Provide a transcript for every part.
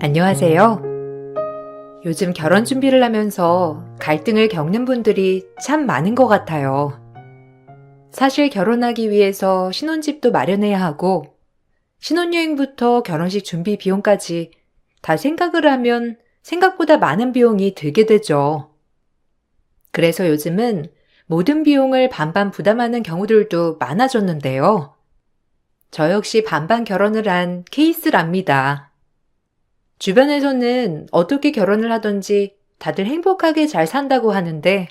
안녕하세요. 요즘 결혼 준비를 하면서 갈등을 겪는 분들이 참 많은 것 같아요. 사실 결혼하기 위해서 신혼집도 마련해야 하고, 신혼여행부터 결혼식 준비 비용까지 다 생각을 하면 생각보다 많은 비용이 들게 되죠. 그래서 요즘은 모든 비용을 반반 부담하는 경우들도 많아졌는데요. 저 역시 반반 결혼을 한 케이스랍니다. 주변에서는 어떻게 결혼을 하든지 다들 행복하게 잘 산다고 하는데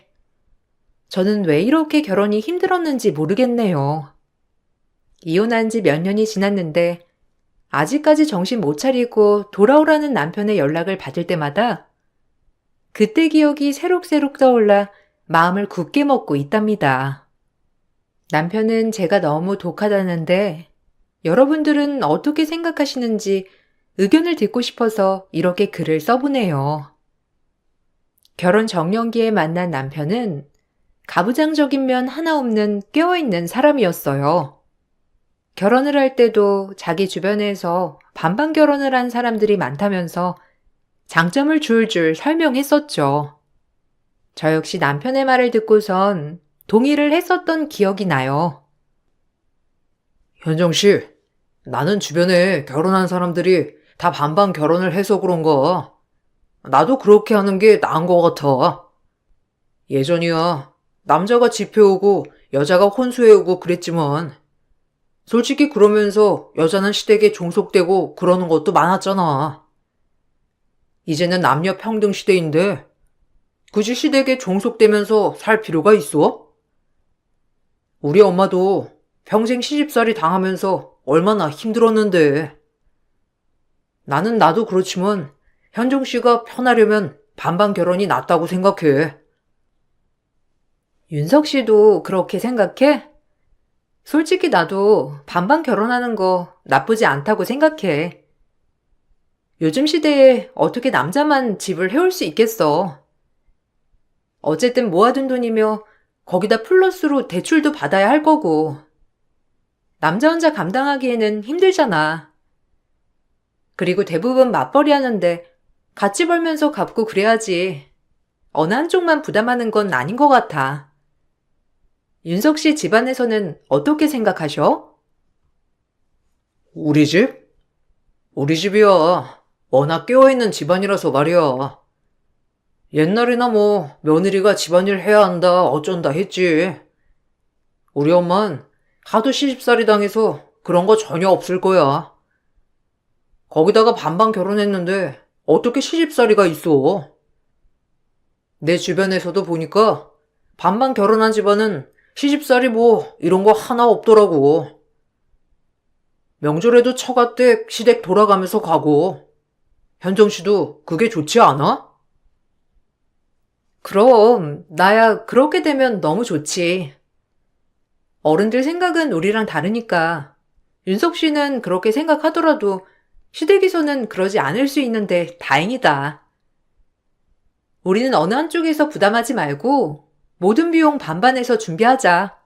저는 왜 이렇게 결혼이 힘들었는지 모르겠네요. 이혼한 지 몇 년이 지났는데 아직까지 정신 못 차리고 돌아오라는 남편의 연락을 받을 때마다 그때 기억이 새록새록 떠올라 마음을 굳게 먹고 있답니다. 남편은 제가 너무 독하다는데 여러분들은 어떻게 생각하시는지 의견을 듣고 싶어서 이렇게 글을 써보네요. 결혼 정년기에 만난 남편은 가부장적인 면 하나 없는 깨어있는 사람이었어요. 결혼을 할 때도 자기 주변에서 반반 결혼을 한 사람들이 많다면서 장점을 줄줄 설명했었죠. 저 역시 남편의 말을 듣고선 동의를 했었던 기억이 나요. 현정 씨, 나는 주변에 결혼한 사람들이 다 반반 결혼을 해서 그런가. 나도 그렇게 하는 게 나은 것 같아. 예전이야, 남자가 집해오고 여자가 혼수해오고 그랬지만, 솔직히 그러면서 여자는 시댁에 종속되고 그러는 것도 많았잖아. 이제는 남녀 평등 시대인데, 굳이 시댁에 종속되면서 살 필요가 있어? 우리 엄마도 평생 시집살이 당하면서 얼마나 힘들었는데, 나도 그렇지만 현정 씨가 편하려면 반반 결혼이 낫다고 생각해. 윤석 씨도 그렇게 생각해? 솔직히 나도 반반 결혼하는 거 나쁘지 않다고 생각해. 요즘 시대에 어떻게 남자만 집을 해올 수 있겠어. 어쨌든 모아둔 돈이며 거기다 플러스로 대출도 받아야 할 거고. 남자 혼자 감당하기에는 힘들잖아. 그리고 대부분 맞벌이 하는데 같이 벌면서 갚고 그래야지. 어느 한쪽만 부담하는 건 아닌 것 같아. 윤석 씨 집안에서는 어떻게 생각하셔? 우리 집? 우리 집이야. 워낙 깨어있는 집안이라서 말이야. 옛날에나 뭐 며느리가 집안일 해야 한다 어쩐다 했지. 우리 엄만 하도 시집살이 당해서 그런 거 전혀 없을 거야. 거기다가 반반 결혼했는데 어떻게 시집살이가 있어? 내 주변에서도 보니까 반반 결혼한 집안은 시집살이 뭐 이런 거 하나 없더라고. 명절에도 처가 댁 시댁 돌아가면서 가고. 현정 씨도 그게 좋지 않아? 그럼 나야 그렇게 되면 너무 좋지. 어른들 생각은 우리랑 다르니까 윤석 씨는 그렇게 생각하더라도 시댁에서는 그러지 않을 수 있는데 다행이다. 우리는 어느 한쪽에서 부담하지 말고 모든 비용 반반해서 준비하자.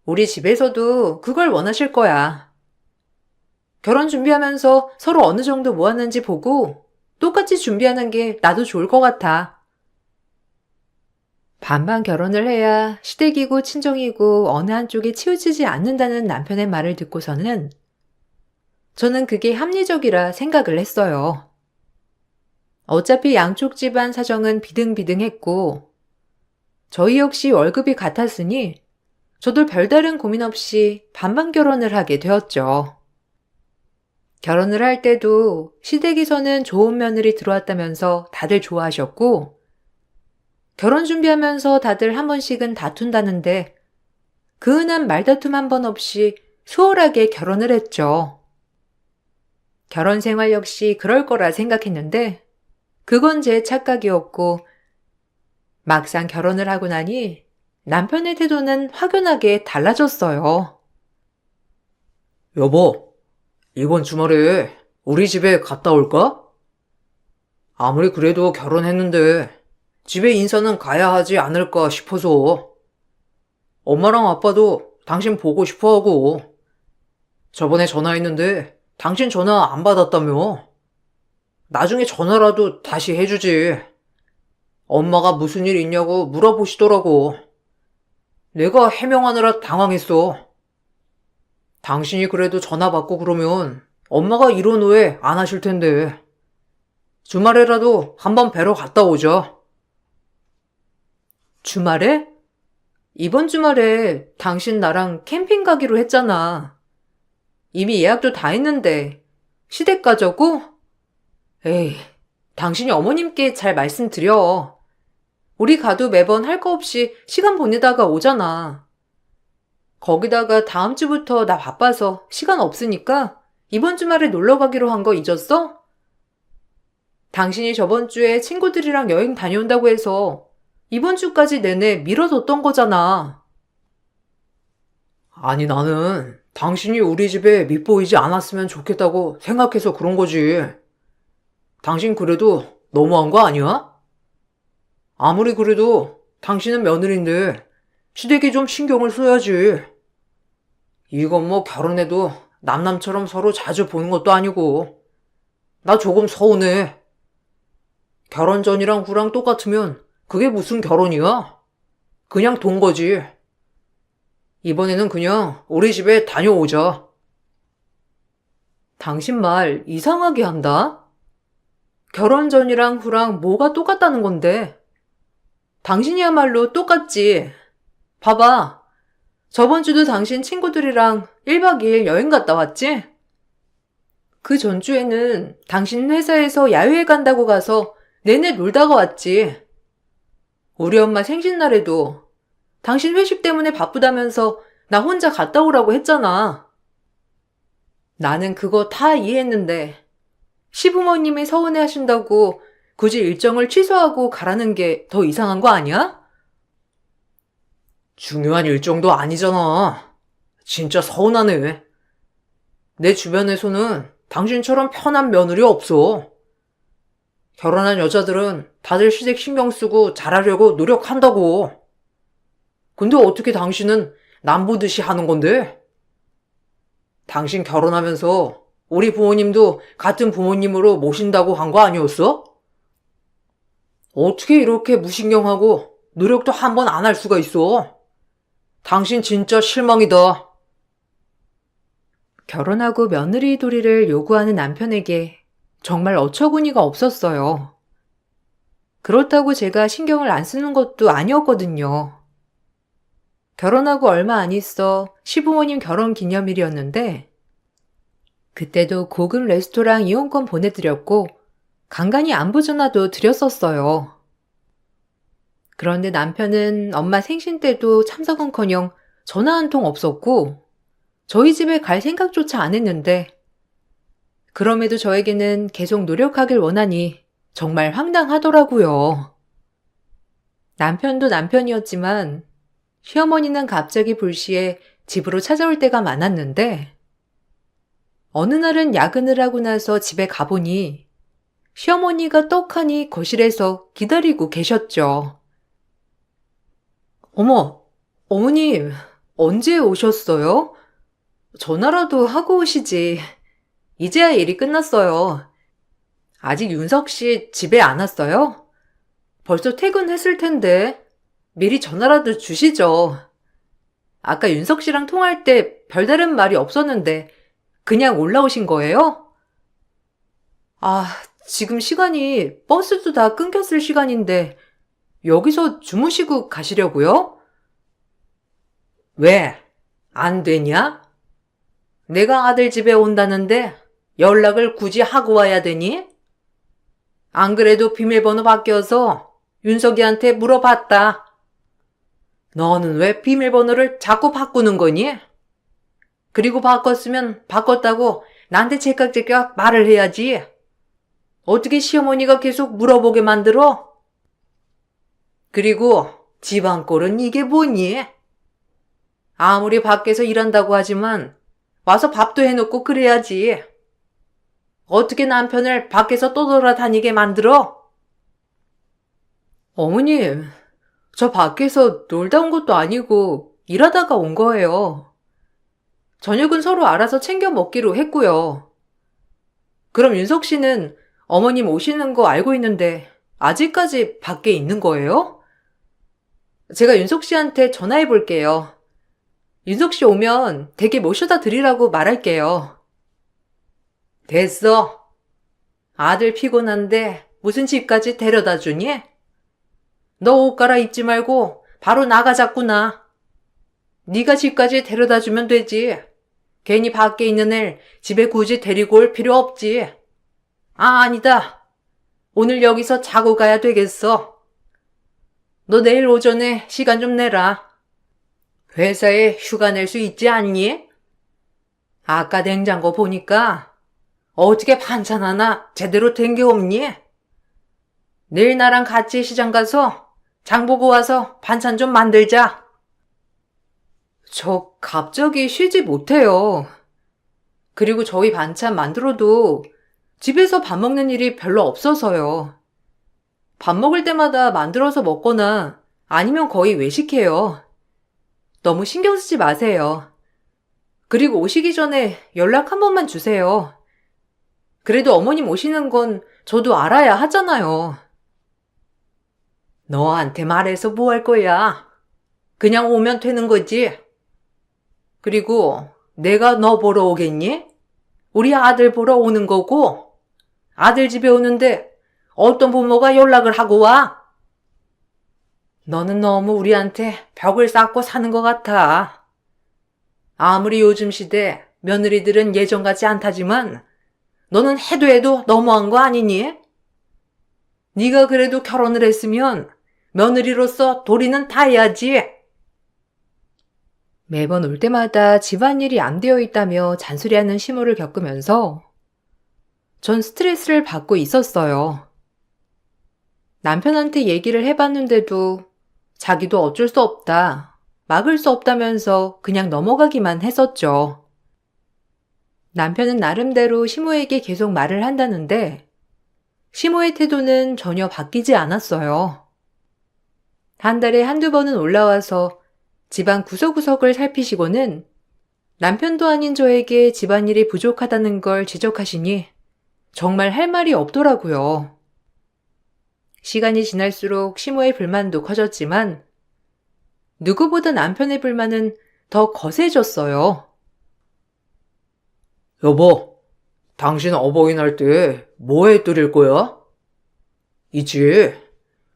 우리 집에서도 그걸 원하실 거야. 결혼 준비하면서 서로 어느 정도 모았는지 보고 똑같이 준비하는 게 나도 좋을 것 같아. 반반 결혼을 해야 시댁이고 친정이고 어느 한쪽에 치우치지 않는다는 남편의 말을 듣고서는 저는 그게 합리적이라 생각을 했어요. 어차피 양쪽 집안 사정은 비등비등했고 저희 역시 월급이 같았으니 저도 별다른 고민 없이 반반 결혼을 하게 되었죠. 결혼을 할 때도 시댁에서는 좋은 며느리 들어왔다면서 다들 좋아하셨고 결혼 준비하면서 다들 한 번씩은 다툰다는데 그 흔한 말다툼 한 번 없이 수월하게 결혼을 했죠. 결혼 생활 역시 그럴 거라 생각했는데 그건 제 착각이었고 막상 결혼을 하고 나니 남편의 태도는 확연하게 달라졌어요. 여보, 이번 주말에 우리 집에 갔다 올까? 아무리 그래도 결혼했는데 집에 인사는 가야 하지 않을까 싶어서. 엄마랑 아빠도 당신 보고 싶어 하고. 저번에 전화했는데 당신 전화 안 받았다며. 나중에 전화라도 다시 해주지. 엄마가 무슨 일 있냐고 물어보시더라고. 내가 해명하느라 당황했어. 당신이 그래도 전화 받고 그러면 엄마가 이런 오해 안 하실 텐데. 주말에라도 한번 뵈러 갔다 오자. 주말에? 이번 주말에 당신 나랑 캠핑 가기로 했잖아. 이미 예약도 다 했는데 시댁 가자고? 에이, 당신이 어머님께 잘 말씀드려. 우리 가도 매번 할 거 없이 시간 보내다가 오잖아. 거기다가 다음 주부터 나 바빠서 시간 없으니까 이번 주말에 놀러 가기로 한 거 잊었어? 당신이 저번 주에 친구들이랑 여행 다녀온다고 해서 이번 주까지 내내 미뤄뒀던 거잖아. 아니, 나는 당신이 우리 집에 밉보이지 않았으면 좋겠다고 생각해서 그런 거지. 당신 그래도 너무한 거 아니야? 아무리 그래도 당신은 며느리인데 시댁에 좀 신경을 써야지. 이건 뭐 결혼해도 남남처럼 서로 자주 보는 것도 아니고. 나 조금 서운해. 결혼 전이랑 후랑 똑같으면 그게 무슨 결혼이야? 그냥 돈 거지. 이번에는 그냥 우리 집에 다녀오자. 당신 말 이상하게 한다? 결혼 전이랑 후랑 뭐가 똑같다는 건데? 당신이야말로 똑같지. 봐봐. 저번 주도 당신 친구들이랑 1박 2일 여행 갔다 왔지? 그 전주에는 당신 회사에서 야유회 간다고 가서 내내 놀다가 왔지. 우리 엄마 생신날에도 당신 회식 때문에 바쁘다면서 나 혼자 갔다 오라고 했잖아. 나는 그거 다 이해했는데 시부모님이 서운해 하신다고 굳이 일정을 취소하고 가라는 게 더 이상한 거 아니야? 중요한 일정도 아니잖아. 진짜 서운하네. 내 주변에서는 당신처럼 편한 며느리 없어. 결혼한 여자들은 다들 시댁 신경 쓰고 잘하려고 노력한다고. 근데 어떻게 당신은 남 보듯이 하는 건데? 당신 결혼하면서 우리 부모님도 같은 부모님으로 모신다고 한 거 아니었어? 어떻게 이렇게 무신경하고 노력도 한 번 안 할 수가 있어? 당신 진짜 실망이다. 결혼하고 며느리 도리를 요구하는 남편에게 정말 어처구니가 없었어요. 그렇다고 제가 신경을 안 쓰는 것도 아니었거든요. 결혼하고 얼마 안 있어 시부모님 결혼 기념일이었는데 그때도 고급 레스토랑 이용권 보내드렸고 간간히 안부 전화도 드렸었어요. 그런데 남편은 엄마 생신 때도 참석은커녕 전화 한 통 없었고 저희 집에 갈 생각조차 안 했는데 그럼에도 저에게는 계속 노력하길 원하니 정말 황당하더라고요. 남편도 남편이었지만 시어머니는 갑자기 불시에 집으로 찾아올 때가 많았는데 어느 날은 야근을 하고 나서 집에 가보니 시어머니가 떡하니 거실에서 기다리고 계셨죠. 어머, 어머님, 언제 오셨어요? 전화라도 하고 오시지. 이제야 일이 끝났어요. 아직 윤석 씨 집에 안 왔어요? 벌써 퇴근했을 텐데 미리 전화라도 주시죠. 아까 윤석 씨랑 통화할 때 별다른 말이 없었는데 그냥 올라오신 거예요? 아, 지금 시간이 버스도 다 끊겼을 시간인데 여기서 주무시고 가시려고요? 왜? 안 되냐? 내가 아들 집에 온다는데 연락을 굳이 하고 와야 되니? 안 그래도 비밀번호 바뀌어서 윤석이한테 물어봤다. 너는 왜 비밀번호를 자꾸 바꾸는 거니? 그리고 바꿨으면 바꿨다고 나한테 제깍제깍 말을 해야지. 어떻게 시어머니가 계속 물어보게 만들어? 그리고 집안 꼴은 이게 뭐니? 아무리 밖에서 일한다고 하지만 와서 밥도 해놓고 그래야지. 어떻게 남편을 밖에서 떠돌아다니게 만들어? 어머님, 저 밖에서 놀다 온 것도 아니고 일하다가 온 거예요. 저녁은 서로 알아서 챙겨 먹기로 했고요. 그럼 윤석 씨는 어머님 오시는 거 알고 있는데 아직까지 밖에 있는 거예요? 제가 윤석 씨한테 전화해 볼게요. 윤석 씨 오면 댁에 모셔다 드리라고 말할게요. 됐어. 아들 피곤한데 무슨 집까지 데려다 주니? 너 옷 갈아입지 말고 바로 나가자꾸나. 네가 집까지 데려다 주면 되지. 괜히 밖에 있는 애 집에 굳이 데리고 올 필요 없지. 아니다. 오늘 여기서 자고 가야 되겠어. 너 내일 오전에 시간 좀 내라. 회사에 휴가 낼 수 있지 않니? 아까 냉장고 보니까 어떻게 반찬 하나 제대로 된 게 없니? 내일 나랑 같이 시장 가서 장 보고 와서 반찬 좀 만들자. 저 갑자기 쉬지 못해요. 그리고 저희 반찬 만들어도 집에서 밥 먹는 일이 별로 없어서요. 밥 먹을 때마다 만들어서 먹거나 아니면 거의 외식해요. 너무 신경 쓰지 마세요. 그리고 오시기 전에 연락 한 번만 주세요. 그래도 어머님 오시는 건 저도 알아야 하잖아요. 너한테 말해서 뭐 할 거야? 그냥 오면 되는 거지. 그리고 내가 너 보러 오겠니? 우리 아들 보러 오는 거고, 아들 집에 오는데 어떤 부모가 연락을 하고 와? 너는 너무 우리한테 벽을 쌓고 사는 것 같아. 아무리 요즘 시대 며느리들은 예전 같지 않다지만 너는 해도 해도 너무한 거 아니니? 네가 그래도 결혼을 했으면 며느리로서 도리는 다 해야지. 매번 올 때마다 집안일이 안 되어 있다며 잔소리하는 시모를 겪으면서 전 스트레스를 받고 있었어요. 남편한테 얘기를 해봤는데도 자기도 어쩔 수 없다, 막을 수 없다면서 그냥 넘어가기만 했었죠. 남편은 나름대로 시모에게 계속 말을 한다는데 시모의 태도는 전혀 바뀌지 않았어요. 한 달에 한두 번은 올라와서 집안 구석구석을 살피시고는 남편도 아닌 저에게 집안일이 부족하다는 걸 지적하시니 정말 할 말이 없더라고요. 시간이 지날수록 시모의 불만도 커졌지만 누구보다 남편의 불만은 더 거세졌어요. 여보, 당신 어버이날 때 뭐 해드릴 거야? 있지.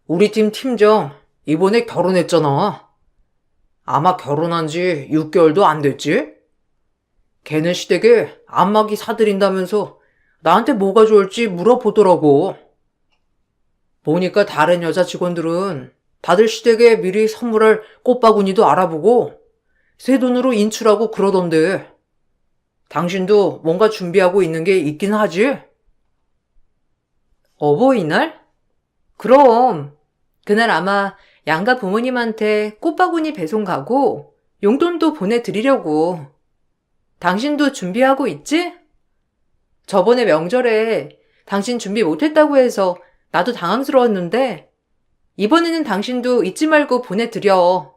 우리 팀 팀장 이번에 결혼했잖아. 아마 결혼한 지 6개월도 안 됐지? 걔는 시댁에 안마기 사드린다면서 나한테 뭐가 좋을지 물어보더라고. 보니까 다른 여자 직원들은 다들 시댁에 미리 선물할 꽃바구니도 알아보고 새 돈으로 인출하고 그러던데 당신도 뭔가 준비하고 있는 게 있긴 하지? 어버이날? 그럼 그날 아마 양가 부모님한테 꽃바구니 배송 가고 용돈도 보내드리려고. 당신도 준비하고 있지? 저번에 명절에 당신 준비 못했다고 해서 나도 당황스러웠는데 이번에는 당신도 잊지 말고 보내드려.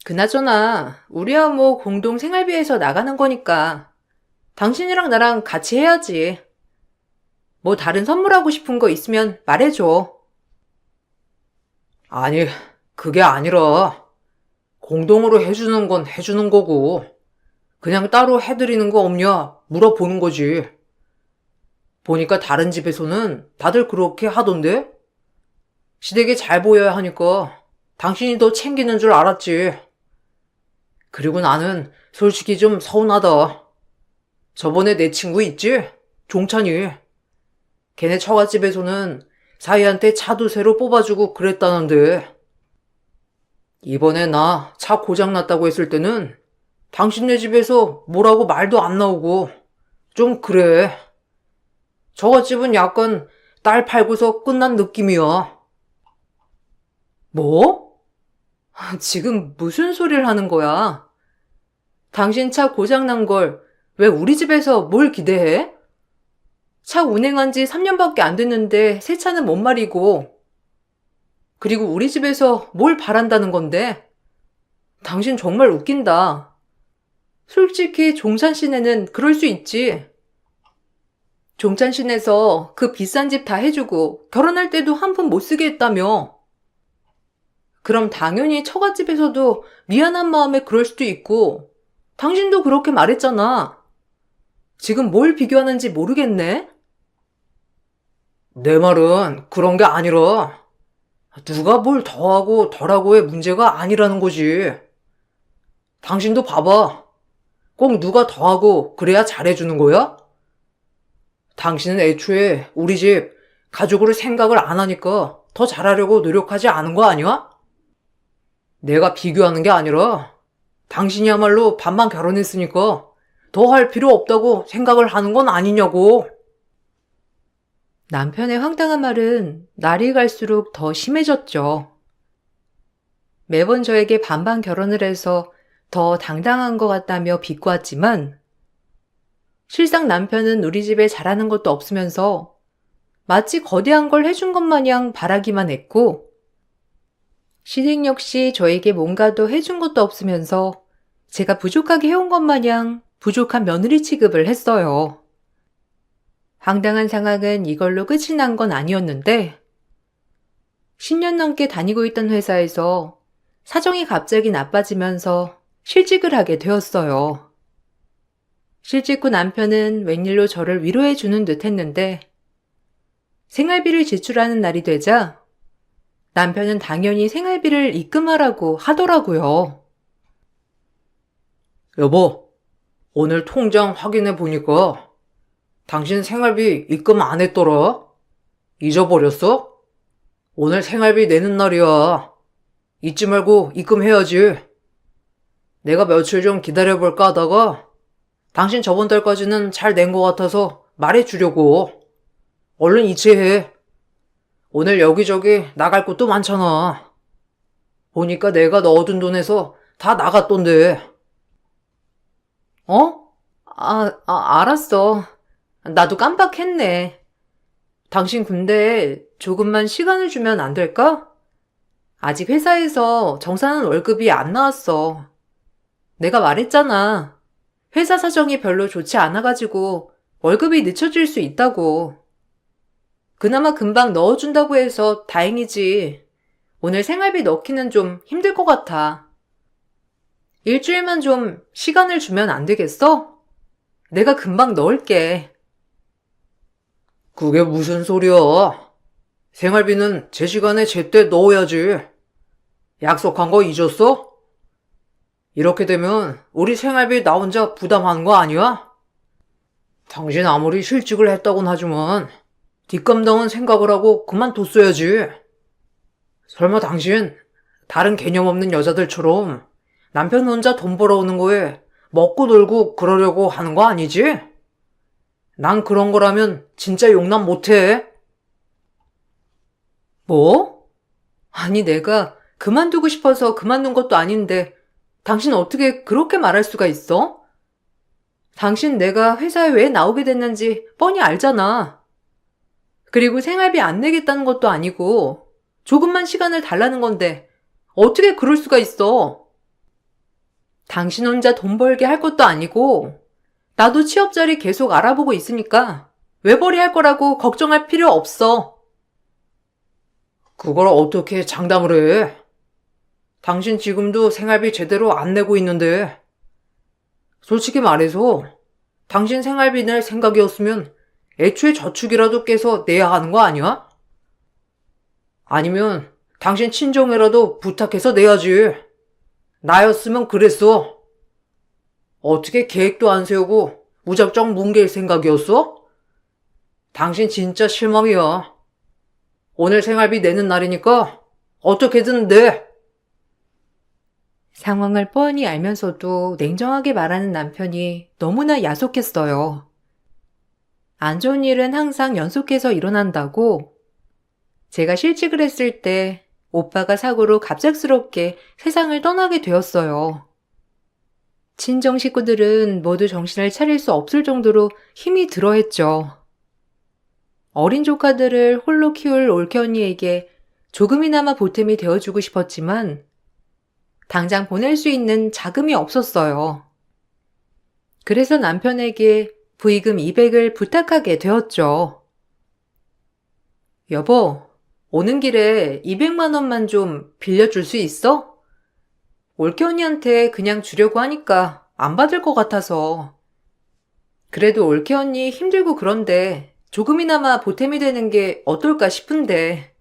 그나저나 우리야 뭐 공동 생활비에서 나가는 거니까 당신이랑 나랑 같이 해야지. 뭐 다른 선물하고 싶은 거 있으면 말해줘. 아니, 그게 아니라 공동으로 해주는 건 해주는 거고 그냥 따로 해드리는 거 없냐 물어보는 거지. 보니까 다른 집에서는 다들 그렇게 하던데? 시댁에 잘 보여야 하니까 당신이 더 챙기는 줄 알았지. 그리고 나는 솔직히 좀 서운하다. 저번에 내 친구 있지? 종찬이. 걔네 처갓집에서는 사이한테 차도 새로 뽑아주고 그랬다는데 이번에 나 차 고장났다고 했을 때는 당신네 집에서 뭐라고 말도 안 나오고 좀 그래. 처갓집은 약간 딸 팔고서 끝난 느낌이야. 뭐? 지금 무슨 소리를 하는 거야? 당신 차 고장난 걸 왜 우리 집에서 뭘 기대해? 차 운행한 지 3년밖에 안 됐는데 새 차는 못 말이고. 그리고 우리 집에서 뭘 바란다는 건데? 당신 정말 웃긴다. 솔직히 종산 씨네는 그럴 수 있지. 종찬신에서 그 비싼 집 다 해주고 결혼할 때도 한 푼 못 쓰게 했다며. 그럼 당연히 처갓집에서도 미안한 마음에 그럴 수도 있고, 당신도 그렇게 말했잖아. 지금 뭘 비교하는지 모르겠네? 내 말은 그런 게 아니라 누가 뭘 더하고 덜하고의 문제가 아니라는 거지. 당신도 봐봐. 꼭 누가 더하고 그래야 잘해주는 거야? 당신은 애초에 우리 집 가족으로 생각을 안 하니까 더 잘하려고 노력하지 않은 거 아니야? 내가 비교하는 게 아니라 당신이야말로 반반 결혼했으니까 더 할 필요 없다고 생각을 하는 건 아니냐고. 남편의 황당한 말은 날이 갈수록 더 심해졌죠. 매번 저에게 반반 결혼을 해서 더 당당한 것 같다며 비꼬았지만, 실상 남편은 우리 집에 잘하는 것도 없으면서 마치 거대한 걸 해준 것 마냥 바라기만 했고, 시댁 역시 저에게 뭔가도 해준 것도 없으면서 제가 부족하게 해온 것 마냥 부족한 며느리 취급을 했어요. 황당한 상황은 이걸로 끝이 난 건 아니었는데, 10년 넘게 다니고 있던 회사에서 사정이 갑자기 나빠지면서 실직을 하게 되었어요. 실직 후 남편은 웬일로 저를 위로해 주는 듯 했는데, 생활비를 지출하는 날이 되자 남편은 당연히 생활비를 입금하라고 하더라고요. 여보, 오늘 통장 확인해 보니까 당신 생활비 입금 안 했더라? 잊어버렸어? 오늘 생활비 내는 날이야. 잊지 말고 입금해야지. 내가 며칠 좀 기다려볼까 하다가 당신 저번 달까지는 잘 낸 것 같아서 말해주려고. 얼른 이체해. 오늘 여기저기 나갈 곳도 많잖아. 보니까 내가 넣어둔 돈에서 다 나갔던데. 어? 알았어. 나도 깜빡했네. 당신 근데 조금만 시간을 주면 안 될까? 아직 회사에서 정산한 월급이 안 나왔어. 내가 말했잖아. 회사 사정이 별로 좋지 않아가지고 월급이 늦춰질 수 있다고. 그나마 금방 넣어준다고 해서 다행이지. 오늘 생활비 넣기는 좀 힘들 것 같아. 일주일만 좀 시간을 주면 안 되겠어? 내가 금방 넣을게. 그게 무슨 소리야? 생활비는 제 시간에 제때 넣어야지. 약속한 거 잊었어? 이렇게 되면 우리 생활비 나 혼자 부담하는 거 아니야? 당신 아무리 실직을 했다곤 하지만 뒷감당은 생각을 하고 그만뒀어야지. 설마 당신 다른 개념 없는 여자들처럼 남편 혼자 돈 벌어오는 거에 먹고 놀고 그러려고 하는 거 아니지? 난 그런 거라면 진짜 용납 못해. 뭐? 아니, 내가 그만두고 싶어서 그만둔 것도 아닌데 당신 어떻게 그렇게 말할 수가 있어? 당신 내가 회사에 왜 나오게 됐는지 뻔히 알잖아. 그리고 생활비 안 내겠다는 것도 아니고 조금만 시간을 달라는 건데 어떻게 그럴 수가 있어? 당신 혼자 돈 벌게 할 것도 아니고 나도 취업 자리 계속 알아보고 있으니까 외벌이 할 거라고 걱정할 필요 없어. 그걸 어떻게 장담을 해? 당신 지금도 생활비 제대로 안 내고 있는데. 솔직히 말해서 당신 생활비 낼 생각이었으면 애초에 저축이라도 깨서 내야 하는 거 아니야? 아니면 당신 친정에라도 부탁해서 내야지. 나였으면 그랬어. 어떻게 계획도 안 세우고 무작정 뭉갤 생각이었어? 당신 진짜 실망이야. 오늘 생활비 내는 날이니까 어떻게든 내. 상황을 뻔히 알면서도 냉정하게 말하는 남편이 너무나 야속했어요. 안 좋은 일은 항상 연속해서 일어난다고. 제가 실직을 했을 때 오빠가 사고로 갑작스럽게 세상을 떠나게 되었어요. 친정 식구들은 모두 정신을 차릴 수 없을 정도로 힘이 들어했죠. 어린 조카들을 홀로 키울 올케 언니에게 조금이나마 보탬이 되어주고 싶었지만 당장 보낼 수 있는 자금이 없었어요. 그래서 남편에게 부의금 200을 부탁하게 되었죠. 여보, 오는 길에 200만 원만 좀 빌려줄 수 있어? 올케 언니한테 그냥 주려고 하니까 안 받을 것 같아서. 그래도 올케 언니 힘들고 그런데 조금이나마 보탬이 되는 게 어떨까 싶은데.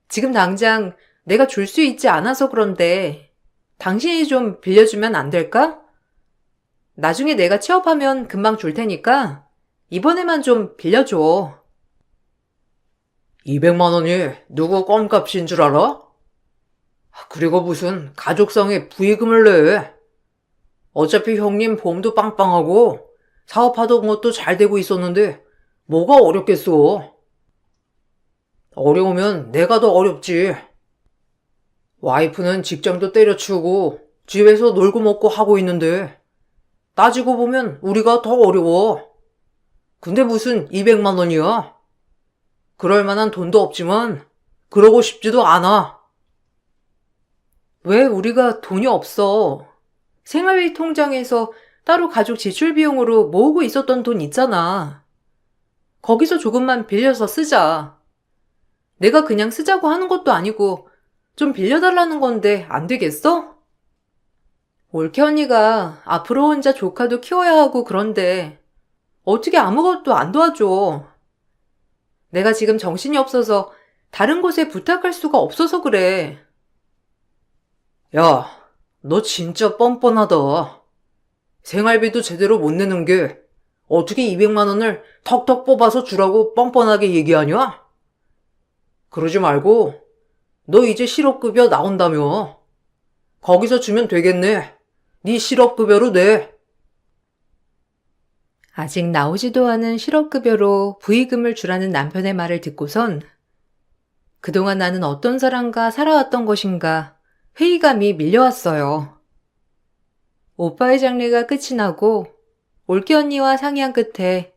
지금 당장 내가 줄 수 있지 않아서 그런데 당신이 좀 빌려주면 안 될까? 나중에 내가 취업하면 금방 줄 테니까 이번에만 좀 빌려줘. 200만 원이 누구 껌값인 줄 알아? 그리고 무슨 가족상의 부의금을 내. 어차피 형님 보험도 빵빵하고 사업하던 것도 잘 되고 있었는데 뭐가 어렵겠어. 어려우면 내가 더 어렵지. 와이프는 직장도 때려치우고 집에서 놀고 먹고 하고 있는데 따지고 보면 우리가 더 어려워. 근데 무슨 200만 원이야? 그럴 만한 돈도 없지만 그러고 싶지도 않아. 왜 우리가 돈이 없어? 생활비 통장에서 따로 가족 지출 비용으로 모으고 있었던 돈 있잖아. 거기서 조금만 빌려서 쓰자. 내가 그냥 쓰자고 하는 것도 아니고 좀 빌려달라는 건데 안 되겠어? 올케 언니가 앞으로 혼자 조카도 키워야 하고 그런데 어떻게 아무것도 안 도와줘. 내가 지금 정신이 없어서 다른 곳에 부탁할 수가 없어서 그래. 야, 너 진짜 뻔뻔하다. 생활비도 제대로 못 내는 게 어떻게 200만 원을 턱턱 뽑아서 주라고 뻔뻔하게 얘기하냐? 그러지 말고 너 이제 실업급여 나온다며. 거기서 주면 되겠네. 네 실업급여로 내. 아직 나오지도 않은 실업급여로 부의금을 주라는 남편의 말을 듣고선 그동안 나는 어떤 사람과 살아왔던 것인가 회의감이 밀려왔어요. 오빠의 장례가 끝이 나고 올케 언니와 상의한 끝에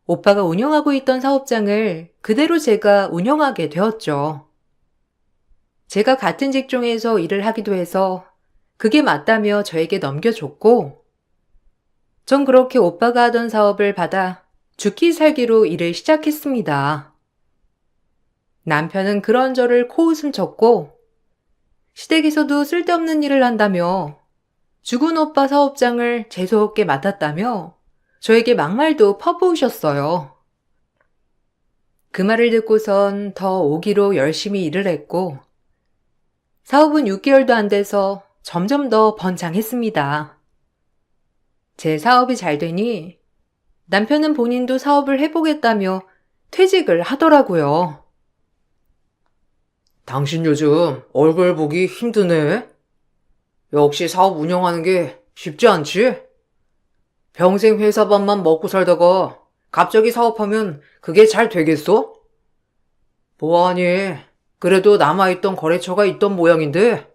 오빠가 운영하고 있던 사업장을 그대로 제가 운영하게 되었죠. 제가 같은 직종에서 일을 하기도 해서 그게 맞다며 저에게 넘겨줬고 전 그렇게 오빠가 하던 사업을 받아 죽기 살기로 일을 시작했습니다. 남편은 그런 저를 코웃음 쳤고 시댁에서도 쓸데없는 일을 한다며 죽은 오빠 사업장을 재수없게 맡았다며 저에게 막말도 퍼부으셨어요. 그 말을 듣고선 더 오기로 열심히 일을 했고 사업은 6개월도 안 돼서 점점 더 번창했습니다. 제 사업이 잘 되니 남편은 본인도 사업을 해보겠다며 퇴직을 하더라고요. 당신 요즘 얼굴 보기 힘드네. 역시 사업 운영하는 게 쉽지 않지? 평생 회사 밥만 먹고 살다가 갑자기 사업하면 그게 잘 되겠어? 뭐하니? 그래도 남아있던 거래처가 있던 모양인데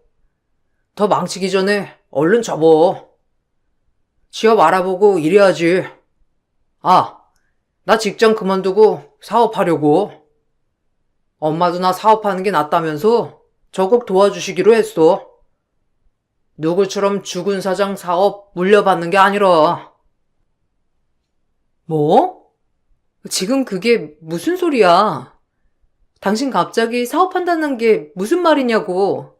더 망치기 전에 얼른 접어. 취업 알아보고 일해야지. 아, 나 직장 그만두고 사업하려고. 엄마도 나 사업하는 게 낫다면서 적극 도와주시기로 했어. 누구처럼 죽은 사장 사업 물려받는 게 아니라. 뭐? 지금 그게 무슨 소리야? 당신 갑자기 사업한다는 게 무슨 말이냐고.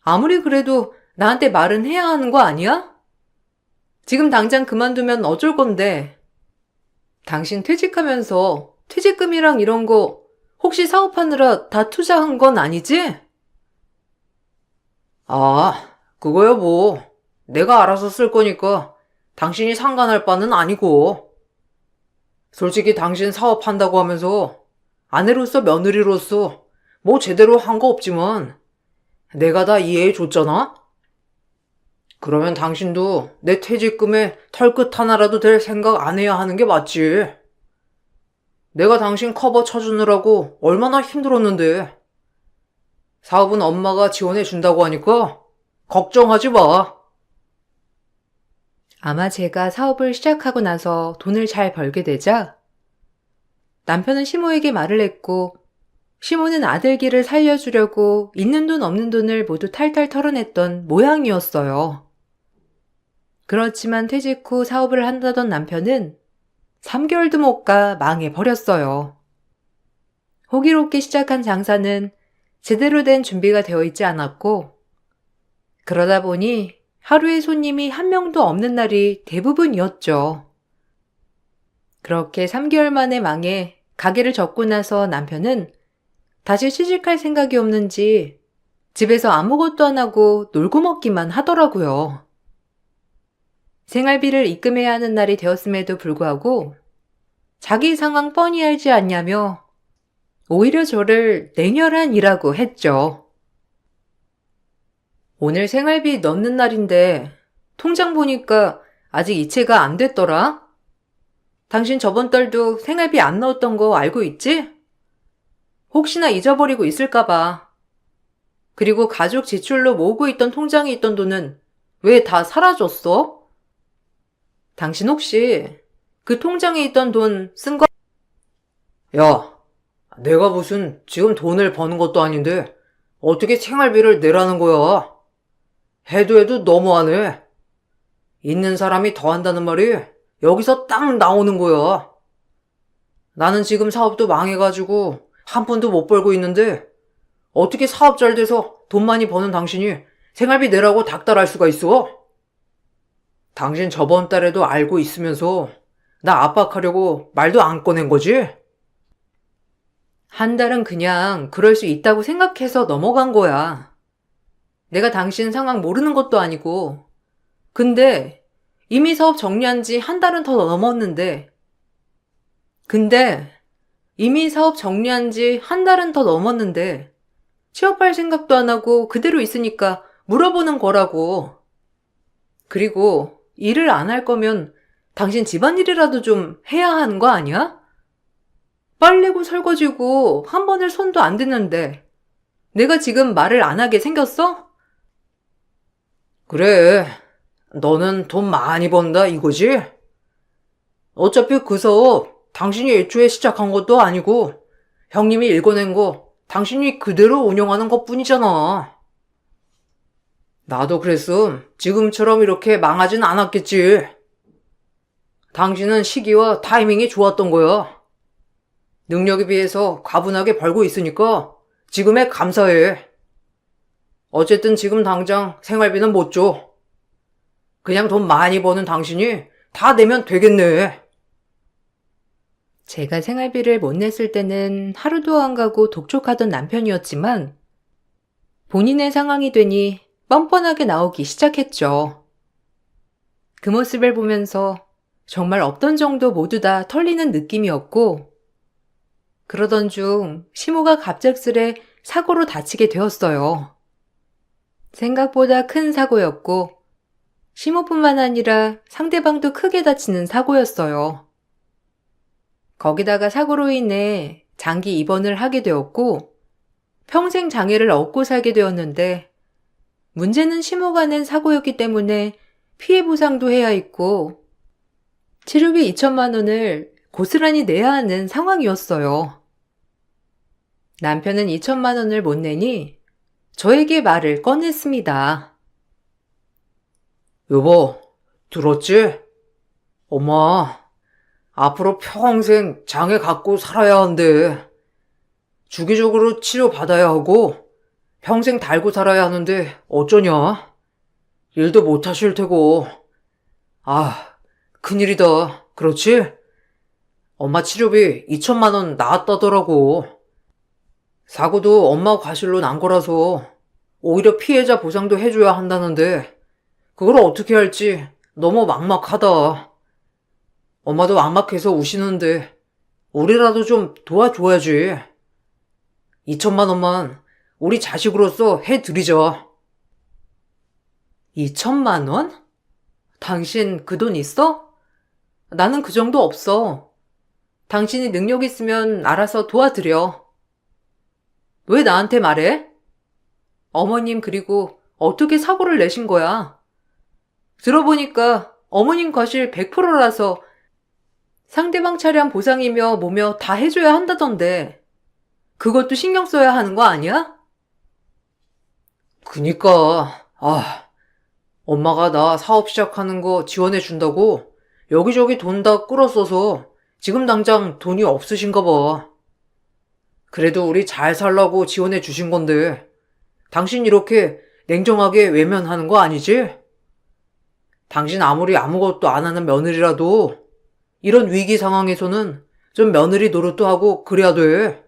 아무리 그래도 나한테 말은 해야 하는 거 아니야? 지금 당장 그만두면 어쩔 건데. 당신 퇴직하면서 퇴직금이랑 이런 거 혹시 사업하느라 다 투자한 건 아니지? 아, 그거야 뭐. 내가 알아서 쓸 거니까 당신이 상관할 바는 아니고. 솔직히 당신 사업한다고 하면서 아내로서 며느리로서 뭐 제대로 한 거 없지만 내가 다 이해해 줬잖아? 그러면 당신도 내 퇴직금에 털끝 하나라도 될 생각 안 해야 하는 게 맞지. 내가 당신 커버 쳐주느라고 얼마나 힘들었는데. 사업은 엄마가 지원해 준다고 하니까 걱정하지 마. 아마 제가 사업을 시작하고 나서 돈을 잘 벌게 되자 남편은 시모에게 말을 했고 시모는 아들 길을 살려주려고 있는 돈 없는 돈을 모두 탈탈 털어냈던 모양이었어요. 그렇지만 퇴직 후 사업을 한다던 남편은 3개월도 못 가 망해버렸어요. 호기롭게 시작한 장사는 제대로 된 준비가 되어 있지 않았고, 그러다 보니 하루에 손님이 한 명도 없는 날이 대부분이었죠. 그렇게 3개월 만에 망해 가게를 접고 나서 남편은 다시 시집갈 생각이 없는지 집에서 아무것도 안 하고 놀고 먹기만 하더라고요. 생활비를 입금해야 하는 날이 되었음에도 불구하고 자기 상황 뻔히 알지 않냐며 오히려 저를 냉혈한 이라고 했죠. 오늘 생활비 넣는 날인데 통장 보니까 아직 이체가 안 됐더라? 당신 저번 달도 생활비 안 넣었던 거 알고 있지? 혹시나 잊어버리고 있을까봐. 그리고 가족 지출로 모으고 있던 통장에 있던 돈은 왜 다 사라졌어? 당신 혹시 그 통장에 있던 돈 쓴 거? 야, 내가 무슨 지금 돈을 버는 것도 아닌데 어떻게 생활비를 내라는 거야? 해도 너무하네. 있는 사람이 더 한다는 말이 여기서 딱 나오는 거야. 나는 지금 사업도 망해가지고 한 푼도 못 벌고 있는데 어떻게 사업 잘 돼서 돈 많이 버는 당신이 생활비 내라고 닥달할 수가 있어? 당신 저번 달에도 알고 있으면서 나 압박하려고 말도 안 꺼낸 거지? 한 달은 그냥 그럴 수 있다고 생각해서 넘어간 거야. 내가 당신 상황 모르는 것도 아니고. 근데 이미 사업 정리한 지 한 달은 더 넘었는데. 취업할 생각도 안 하고 그대로 있으니까 물어보는 거라고. 그리고 일을 안 할 거면 당신 집안일이라도 좀 해야 하는 거 아니야? 빨래고 설거지고 한 번을 손도 안 댔는데 내가 지금 말을 안 하게 생겼어? 그래, 너는 돈 많이 번다 이거지? 어차피 그 사업 당신이 애초에 시작한 것도 아니고 형님이 읽어낸 거 당신이 그대로 운영하는 것뿐이잖아. 나도 그랬음 지금처럼 이렇게 망하진 않았겠지. 당신은 시기와 타이밍이 좋았던 거야. 능력에 비해서 과분하게 벌고 있으니까 지금에 감사해. 어쨌든 지금 당장 생활비는 못 줘. 그냥 돈 많이 버는 당신이 다 내면 되겠네. 제가 생활비를 못 냈을 때는 하루도 안 가고 독촉하던 남편이었지만 본인의 상황이 되니 뻔뻔하게 나오기 시작했죠. 그 모습을 보면서 정말 없던 정도 모두 다 털리는 느낌이었고, 그러던 중 시모가 갑작스레 사고로 다치게 되었어요. 생각보다 큰 사고였고, 시모뿐만 아니라 상대방도 크게 다치는 사고였어요. 거기다가 사고로 인해 장기 입원을 하게 되었고, 평생 장애를 얻고 살게 되었는데, 문제는 시모가 낸 사고였기 때문에 피해 보상도 해야 했고, 치료비 2천만 원을 고스란히 내야 하는 상황이었어요. 남편은 2천만 원을 못 내니 저에게 말을 꺼냈습니다. 여보, 들었지? 엄마, 앞으로 평생 장애 갖고 살아야 한대. 주기적으로 치료받아야 하고 평생 달고 살아야 하는데 어쩌냐? 일도 못 하실 테고. 아, 큰일이다. 그렇지? 엄마 치료비 2천만 원 나왔다더라고. 사고도 엄마 과실로 난 거라서 오히려 피해자 보상도 해줘야 한다는데 그걸 어떻게 할지 너무 막막하다. 엄마도 막막해서 우시는데 우리라도 좀 도와줘야지. 2천만 원만 우리 자식으로서 해드리자. 2천만 원? 당신 그 돈 있어? 나는 그 정도 없어. 당신이 능력 있으면 알아서 도와드려. 왜 나한테 말해? 어머님 그리고 어떻게 사고를 내신 거야? 들어보니까 어머님 과실 100%라서 상대방 차량 보상이며 뭐며 다 해줘야 한다던데 그것도 신경 써야 하는 거 아니야? 그니까, 엄마가 나 사업 시작하는 거 지원해 준다고 여기저기 돈 다 끌어써서 지금 당장 돈이 없으신가 봐. 그래도 우리 잘 살라고 지원해 주신 건데, 당신 이렇게 냉정하게 외면하는 거 아니지? 당신 아무리 아무것도 안 하는 며느리라도 이런 위기 상황에서는 좀 며느리 노릇도 하고 그래야 돼.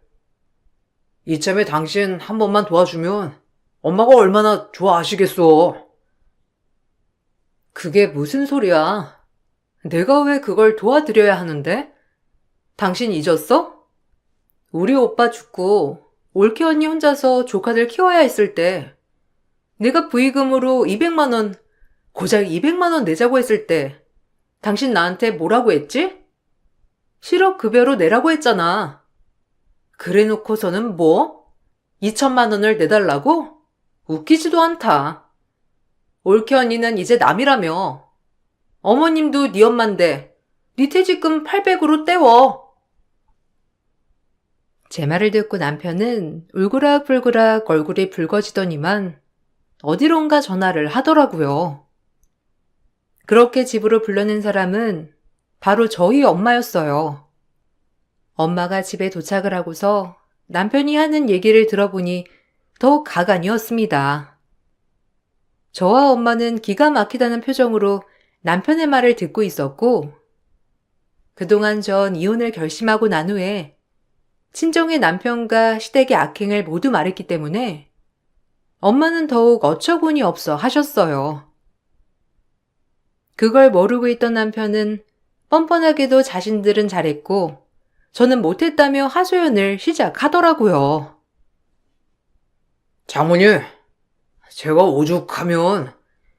이참에 당신 한 번만 도와주면 엄마가 얼마나 좋아하시겠어. 그게 무슨 소리야? 내가 왜 그걸 도와드려야 하는데? 당신 잊었어? 우리 오빠 죽고 올케 언니 혼자서 조카들 키워야 했을 때 내가 부의금으로 200만 원, 고작 200만 원 내자고 했을 때 당신 나한테 뭐라고 했지? 실업급여로 내라고 했잖아. 그래 놓고서는 뭐? 2천만 원을 내달라고? 웃기지도 않다. 올케 언니는 이제 남이라며. 어머님도 네 엄만데 네 퇴직금 800으로 떼워. 제 말을 듣고 남편은 울그락불그락 얼굴이 붉어지더니만 어디론가 전화를 하더라고요. 그렇게 집으로 불러낸 사람은 바로 저희 엄마였어요. 엄마가 집에 도착을 하고서 남편이 하는 얘기를 들어보니 더 가관이었습니다. 저와 엄마는 기가 막히다는 표정으로 남편의 말을 듣고 있었고, 그동안 전 이혼을 결심하고 난 후에 친정의 남편과 시댁의 악행을 모두 말했기 때문에 엄마는 더욱 어처구니 없어 하셨어요. 그걸 모르고 있던 남편은 뻔뻔하게도 자신들은 잘했고 저는 못했다며 하소연을 시작하더라고요. 장모님, 제가 오죽하면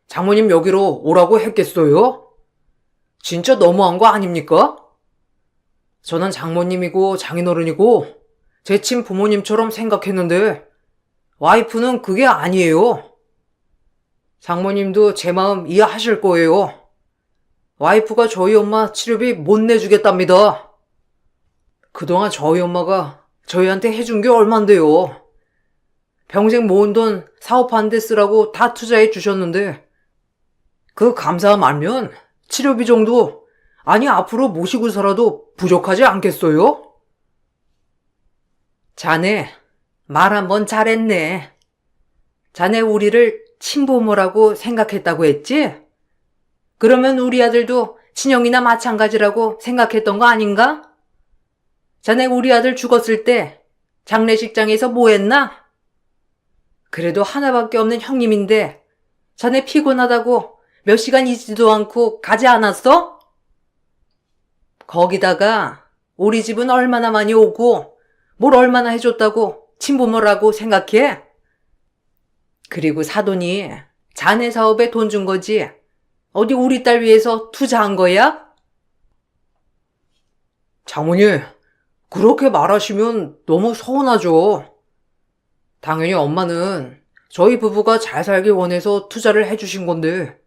장모님 여기로 오라고 했겠어요? 진짜 너무한 거 아닙니까? 저는 장모님이고 장인어른이고 제 친부모님처럼 생각했는데 와이프는 그게 아니에요. 장모님도 제 마음 이해하실 거예요. 와이프가 저희 엄마 치료비 못 내주겠답니다. 그동안 저희 엄마가 저희한테 해준 게 얼만데요. 평생 모은 돈 사업하는 데 쓰라고 다 투자해 주셨는데 그 감사함 알면 치료비 정도, 아니 앞으로 모시고 살아도 부족하지 않겠어요? 자네, 말 한번 잘했네. 자네 우리를 친부모라고 생각했다고 했지? 그러면 우리 아들도 친형이나 마찬가지라고 생각했던 거 아닌가? 자네 우리 아들 죽었을 때 장례식장에서 뭐 했나? 그래도 하나밖에 없는 형님인데 자네 피곤하다고 몇 시간 있지도 않고 가지 않았어? 거기다가 우리 집은 얼마나 많이 오고 뭘 얼마나 해줬다고 친부모라고 생각해? 그리고 사돈이 자네 사업에 돈 준 거지 어디 우리 딸 위해서 투자한 거야? 장모님, 그렇게 말하시면 너무 서운하죠. 당연히 엄마는 저희 부부가 잘 살길 원해서 투자를 해주신 건데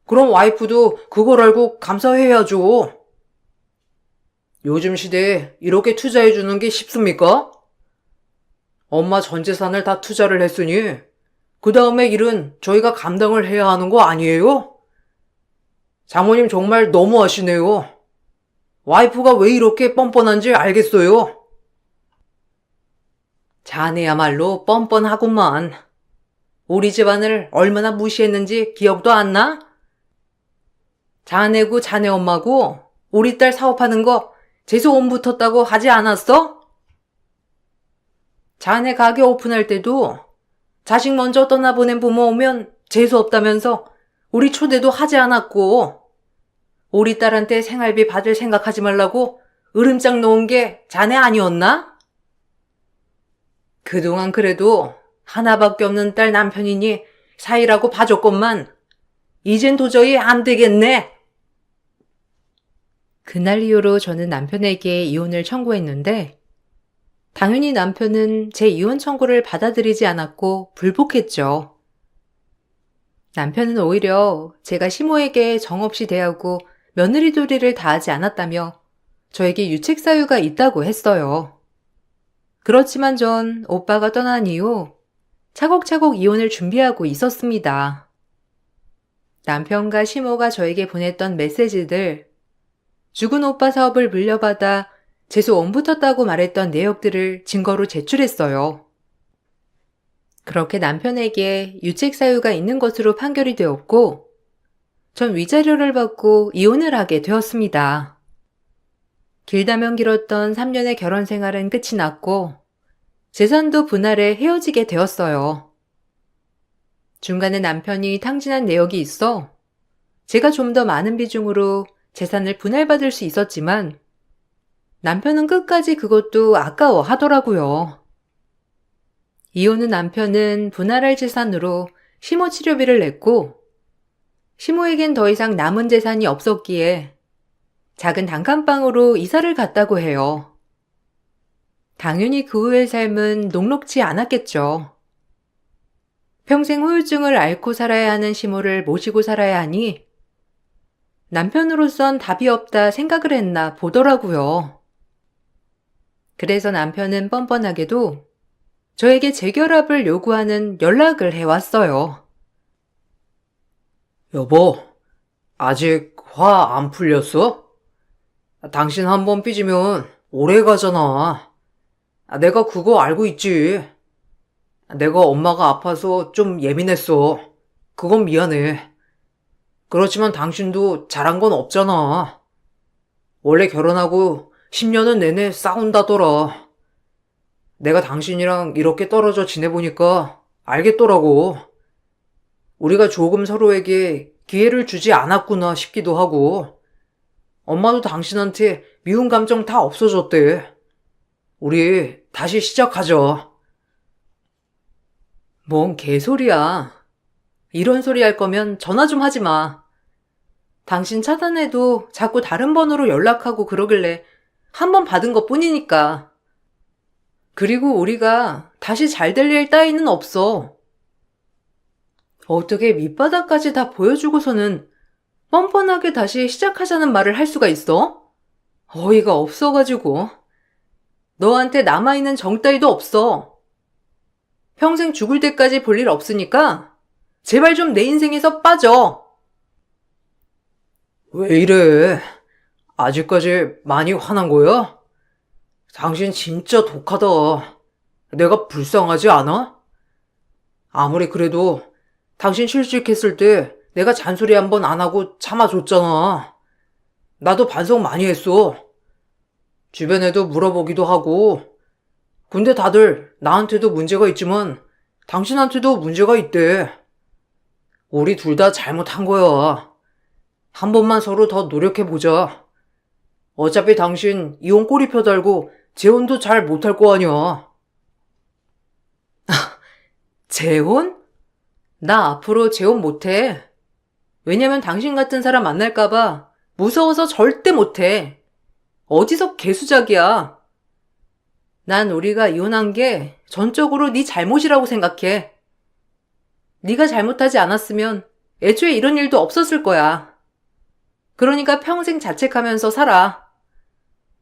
그럼 와이프도 그걸 알고 감사해야죠. 요즘 시대에 이렇게 투자해주는 게 쉽습니까? 엄마 전 재산을 다 투자를 했으니 그 다음에 일은 저희가 감당을 해야 하는 거 아니에요? 장모님 정말 너무하시네요. 와이프가 왜 이렇게 뻔뻔한지 알겠어요. 자네야말로 뻔뻔하구만. 우리 집안을 얼마나 무시했는지 기억도 안 나? 자네고 자네 엄마고 우리 딸 사업하는 거 재수 온 붙었다고 하지 않았어? 자네 가게 오픈할 때도 자식 먼저 떠나보낸 부모 오면 재수 없다면서 우리 초대도 하지 않았고 우리 딸한테 생활비 받을 생각하지 말라고 으름장 놓은 게 자네 아니었나? 그동안 그래도 하나밖에 없는 딸 남편이니 사이라고 봐줬건만 이젠 도저히 안 되겠네. 그날 이후로 저는 남편에게 이혼을 청구했는데 당연히 남편은 제 이혼 청구를 받아들이지 않았고 불복했죠. 남편은 오히려 제가 시모에게 정없이 대하고 며느리 도리를 다하지 않았다며 저에게 유책 사유가 있다고 했어요. 그렇지만 전 오빠가 떠난 이후 차곡차곡 이혼을 준비하고 있었습니다. 남편과 시모가 저에게 보냈던 메시지들, 죽은 오빠 사업을 물려받아 재수 옴붙었다고 말했던 내역들을 증거로 제출했어요. 그렇게 남편에게 유책 사유가 있는 것으로 판결이 되었고, 전 위자료를 받고 이혼을 하게 되었습니다. 길다면 길었던 3년의 결혼 생활은 끝이 났고, 재산도 분할해 헤어지게 되었어요. 중간에 남편이 탕진한 내역이 있어 제가 좀 더 많은 비중으로 재산을 분할받을 수 있었지만 남편은 끝까지 그것도 아까워 하더라고요. 이혼 후 남편은 분할할 재산으로 시모 치료비를 냈고 시모에겐 더 이상 남은 재산이 없었기에 작은 단칸방으로 이사를 갔다고 해요. 당연히 그 후의 삶은 녹록지 않았겠죠. 평생 후유증을 앓고 살아야 하는 시모를 모시고 살아야 하니 남편으로선 답이 없다 생각을 했나 보더라고요. 그래서 남편은 뻔뻔하게도 저에게 재결합을 요구하는 연락을 해왔어요. 여보, 아직 화 안 풀렸어? 당신 한 번 삐지면 오래 가잖아. 내가 그거 알고 있지. 내가 엄마가 아파서 좀 예민했어. 그건 미안해. 그렇지만 당신도 잘한 건 없잖아. 원래 결혼하고 10년은 내내 싸운다더라. 내가 당신이랑 이렇게 떨어져 지내보니까 알겠더라고. 우리가 조금 서로에게 기회를 주지 않았구나 싶기도 하고, 엄마도 당신한테 미운 감정 다 없어졌대. 우리 다시 시작하자. 뭔 개소리야. 이런 소리 할 거면 전화 좀 하지 마. 당신 차단해도 자꾸 다른 번호로 연락하고 그러길래 한 번 받은 것 뿐이니까. 그리고 우리가 다시 잘 될 일 따위는 없어. 어떻게 밑바닥까지 다 보여주고서는 뻔뻔하게 다시 시작하자는 말을 할 수가 있어? 어이가 없어가지고. 너한테 남아있는 정 따위도 없어. 평생 죽을 때까지 볼 일 없으니까 제발 좀 내 인생에서 빠져. 왜 이래? 아직까지 많이 화난 거야? 당신 진짜 독하다. 내가 불쌍하지 않아? 아무리 그래도 당신 실직했을 때 내가 잔소리 한 번 안 하고 참아줬잖아. 나도 반성 많이 했어. 주변에도 물어보기도 하고. 근데 다들 나한테도 문제가 있지만 당신한테도 문제가 있대. 우리 둘 다 잘못한 거야. 한 번만 서로 더 노력해보자. 어차피 당신 이혼 꼬리표 달고 재혼도 잘 못할 거 아니야. 재혼? 나 앞으로 재혼 못해. 왜냐면 당신 같은 사람 만날까봐 무서워서 절대 못해. 어디서 개수작이야. 난 우리가 이혼한 게 전적으로 네 잘못이라고 생각해. 네가 잘못하지 않았으면 애초에 이런 일도 없었을 거야. 그러니까 평생 자책하면서 살아.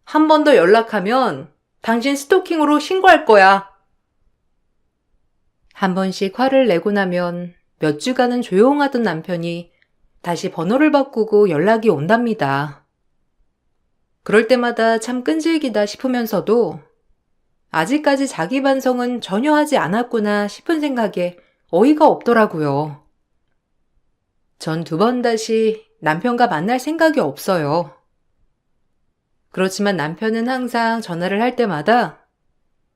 한 번 더 연락하면 당신 스토킹으로 신고할 거야. 한 번씩 화를 내고 나면 몇 주간은 조용하던 남편이 다시 번호를 바꾸고 연락이 온답니다. 그럴 때마다 참 끈질기다 싶으면서도 아직까지 자기 반성은 전혀 하지 않았구나 싶은 생각에 어이가 없더라고요. 전 2번 다시 남편과 만날 생각이 없어요. 그렇지만 남편은 항상 전화를 할 때마다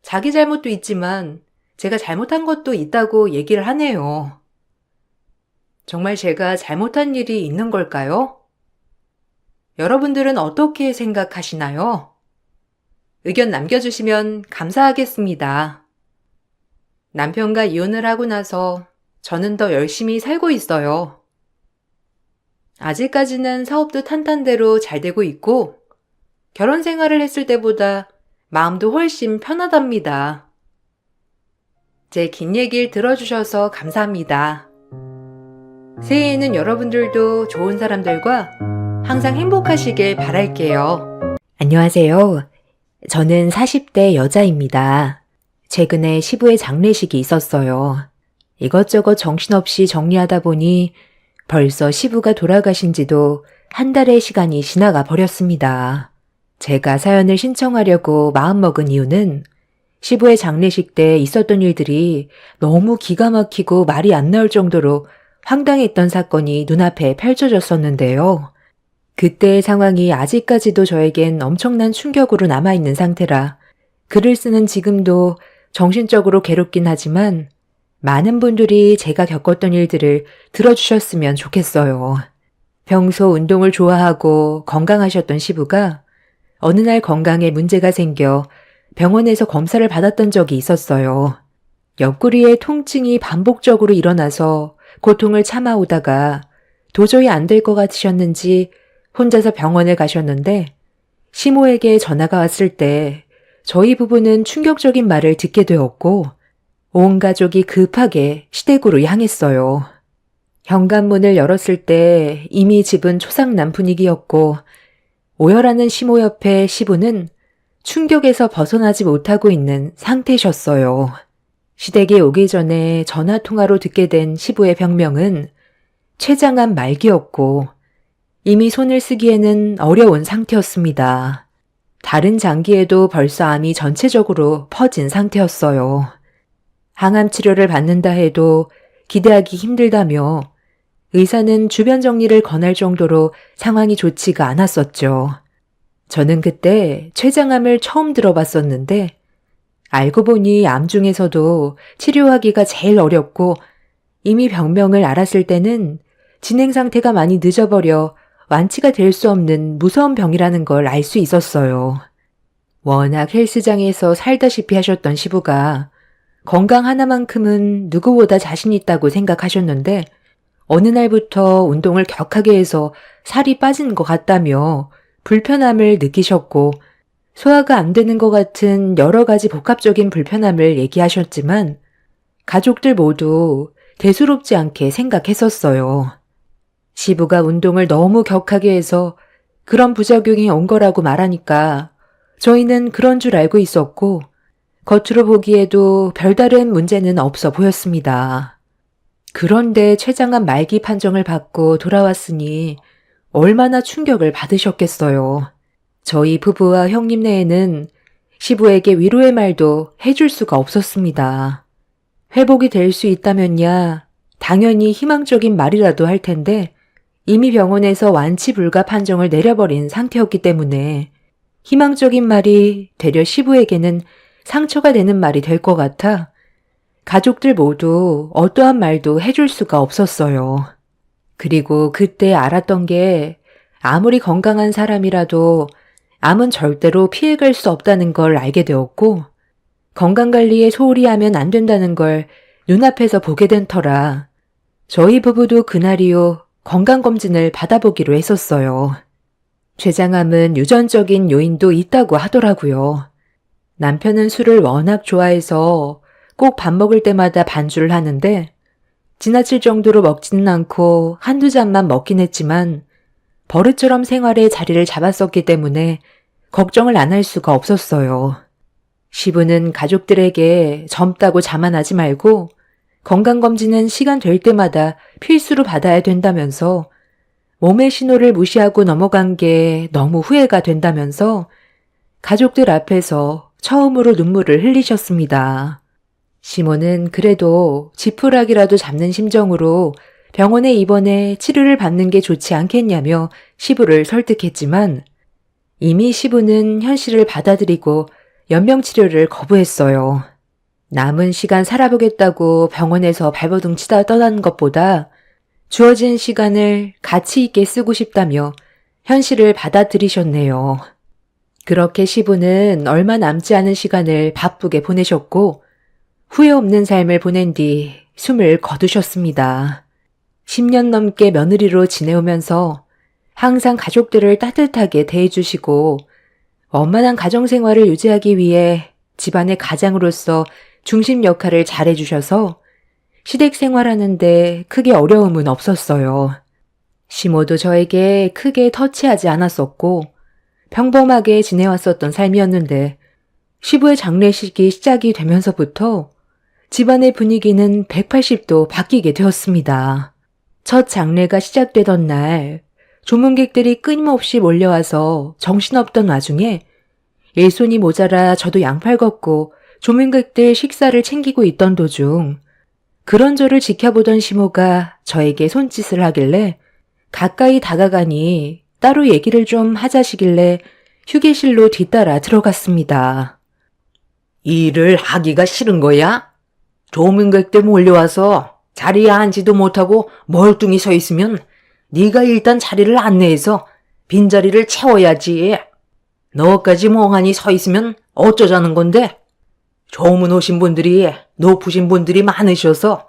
자기 잘못도 있지만 제가 잘못한 것도 있다고 얘기를 하네요. 정말 제가 잘못한 일이 있는 걸까요? 여러분들은 어떻게 생각하시나요? 의견 남겨주시면 감사하겠습니다. 남편과 이혼을 하고 나서 저는 더 열심히 살고 있어요. 아직까지는 사업도 탄탄대로 잘 되고 있고 결혼 생활을 했을 때보다 마음도 훨씬 편하답니다. 제 긴 얘기를 들어주셔서 감사합니다. 새해에는 여러분들도 좋은 사람들과 항상 행복하시길 바랄게요. 안녕하세요. 저는 40대 여자입니다. 최근에 시부의 장례식이 있었어요. 이것저것 정신없이 정리하다 보니 벌써 시부가 돌아가신 지도 한 달의 시간이 지나가 버렸습니다. 제가 사연을 신청하려고 마음먹은 이유는 시부의 장례식 때 있었던 일들이 너무 기가 막히고 말이 안 나올 정도로 황당했던 사건이 눈앞에 펼쳐졌었는데요. 그때의 상황이 아직까지도 저에겐 엄청난 충격으로 남아있는 상태라 글을 쓰는 지금도 정신적으로 괴롭긴 하지만 많은 분들이 제가 겪었던 일들을 들어주셨으면 좋겠어요. 평소 운동을 좋아하고 건강하셨던 시부가 어느 날 건강에 문제가 생겨 병원에서 검사를 받았던 적이 있었어요. 옆구리에 통증이 반복적으로 일어나서 고통을 참아오다가 도저히 안 될 것 같으셨는지 혼자서 병원을 가셨는데 시모에게 전화가 왔을 때 저희 부부는 충격적인 말을 듣게 되었고 온 가족이 급하게 시댁으로 향했어요. 현관문을 열었을 때 이미 집은 초상남 분위기였고 오열하는 시모 옆에 시부는 충격에서 벗어나지 못하고 있는 상태셨어요. 시댁에 오기 전에 전화통화로 듣게 된 시부의 병명은 췌장암 말기였고 이미 손을 쓰기에는 어려운 상태였습니다. 다른 장기에도 벌써 암이 전체적으로 퍼진 상태였어요. 항암 치료를 받는다 해도 기대하기 힘들다며 의사는 주변 정리를 권할 정도로 상황이 좋지가 않았었죠. 저는 그때 췌장암을 처음 들어봤었는데 알고 보니 암 중에서도 치료하기가 제일 어렵고 이미 병명을 알았을 때는 진행 상태가 많이 늦어버려 완치가 될 수 없는 무서운 병이라는 걸 알 수 있었어요. 워낙 헬스장에서 살다시피 하셨던 시부가 건강 하나만큼은 누구보다 자신 있다고 생각하셨는데 어느 날부터 운동을 격하게 해서 살이 빠진 것 같다며 불편함을 느끼셨고 소화가 안 되는 것 같은 여러 가지 복합적인 불편함을 얘기하셨지만 가족들 모두 대수롭지 않게 생각했었어요. 시부가 운동을 너무 격하게 해서 그런 부작용이 온 거라고 말하니까 저희는 그런 줄 알고 있었고 겉으로 보기에도 별다른 문제는 없어 보였습니다. 그런데 췌장암 말기 판정을 받고 돌아왔으니 얼마나 충격을 받으셨겠어요. 저희 부부와 형님네에는 시부에게 위로의 말도 해줄 수가 없었습니다. 회복이 될 수 있다면야 당연히 희망적인 말이라도 할 텐데 이미 병원에서 완치 불가 판정을 내려버린 상태였기 때문에 희망적인 말이 되려 시부에게는 상처가 되는 말이 될 것 같아 가족들 모두 어떠한 말도 해줄 수가 없었어요. 그리고 그때 알았던 게 아무리 건강한 사람이라도 암은 절대로 피해갈 수 없다는 걸 알게 되었고 건강관리에 소홀히 하면 안 된다는 걸 눈앞에서 보게 된 터라 저희 부부도 그날 이후 건강검진을 받아보기로 했었어요. 췌장암은 유전적인 요인도 있다고 하더라고요. 남편은 술을 워낙 좋아해서 꼭 밥 먹을 때마다 반주를 하는데 지나칠 정도로 먹지는 않고 한두 잔만 먹긴 했지만 버릇처럼 생활에 자리를 잡았었기 때문에 걱정을 안 할 수가 없었어요. 시부는 가족들에게 젊다고 자만하지 말고 건강검진은 시간 될 때마다 필수로 받아야 된다면서 몸의 신호를 무시하고 넘어간 게 너무 후회가 된다면서 가족들 앞에서 처음으로 눈물을 흘리셨습니다. 시모는 그래도 지푸라기라도 잡는 심정으로 병원에 입원해 치료를 받는 게 좋지 않겠냐며 시부를 설득했지만 이미 시부는 현실을 받아들이고 연명치료를 거부했어요. 남은 시간 살아보겠다고 병원에서 발버둥 치다 떠나는 것보다 주어진 시간을 가치 있게 쓰고 싶다며 현실을 받아들이셨네요. 그렇게 시부는 얼마 남지 않은 시간을 바쁘게 보내셨고 후회 없는 삶을 보낸 뒤 숨을 거두셨습니다. 10년 넘게 며느리로 지내오면서 항상 가족들을 따뜻하게 대해주시고 원만한 가정생활을 유지하기 위해 집안의 가장으로서 중심 역할을 잘해주셔서 시댁 생활하는데 크게 어려움은 없었어요. 시모도 저에게 크게 터치하지 않았었고 평범하게 지내왔었던 삶이었는데 시부의 장례식이 시작이 되면서부터 집안의 분위기는 180도 바뀌게 되었습니다. 첫 장례가 시작되던 날 조문객들이 끊임없이 몰려와서 정신없던 와중에 일손이 모자라 저도 양팔 걷고 조문객들 식사를 챙기고 있던 도중 그런 저를 지켜보던 시모가 저에게 손짓을 하길래 가까이 다가가니 따로 얘기를 좀 하자시길래 휴게실로 뒤따라 들어갔습니다. 일을 하기가 싫은 거야? 조문객들 몰려와서 자리에 앉지도 못하고 멀뚱히 서 있으면 네가 일단 자리를 안내해서 빈자리를 채워야지. 너까지 멍하니 서 있으면 어쩌자는 건데? 조문 오신 분들이 높으신 분들이 많으셔서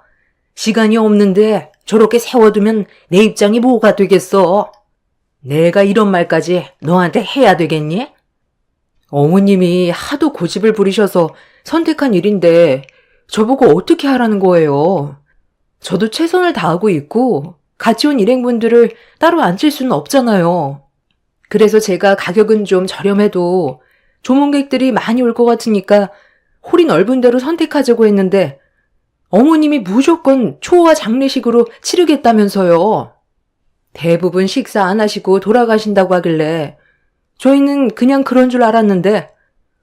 시간이 없는데 저렇게 세워두면 내 입장이 뭐가 되겠어? 내가 이런 말까지 너한테 해야 되겠니? 어머님이 하도 고집을 부리셔서 선택한 일인데 저보고 어떻게 하라는 거예요. 저도 최선을 다하고 있고 같이 온 일행분들을 따로 앉힐 수는 없잖아요. 그래서 제가 가격은 좀 저렴해도 조문객들이 많이 올 것 같으니까 홀이 넓은 데로 선택하자고 했는데 어머님이 무조건 초와 장례식으로 치르겠다면서요. 대부분 식사 안 하시고 돌아가신다고 하길래 저희는 그냥 그런 줄 알았는데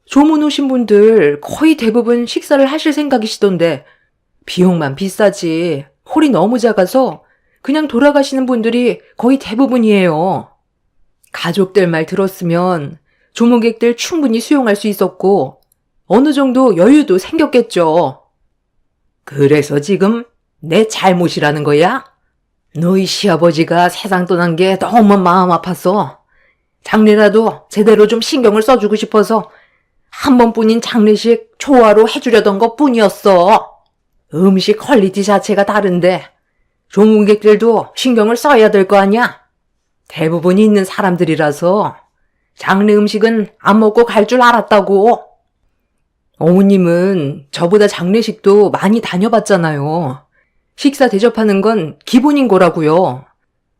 조문 오신 분들 거의 대부분 식사를 하실 생각이시던데 비용만 비싸지 홀이 너무 작아서 그냥 돌아가시는 분들이 거의 대부분이에요. 가족들 말 들었으면 조문객들 충분히 수용할 수 있었고 어느 정도 여유도 생겼겠죠. 그래서 지금 내 잘못이라는 거야? 너희 시아버지가 세상 떠난 게 너무 마음 아팠어. 장례라도 제대로 좀 신경을 써주고 싶어서 한 번뿐인 장례식 초화로 해주려던 것 뿐이었어. 음식 퀄리티 자체가 다른데 조문객들도 신경을 써야 될 거 아니야? 대부분 있는 사람들이라서 장례 음식은 안 먹고 갈 줄 알았다고. 어머님은 저보다 장례식도 많이 다녀봤잖아요. 식사 대접하는 건 기본인 거라고요.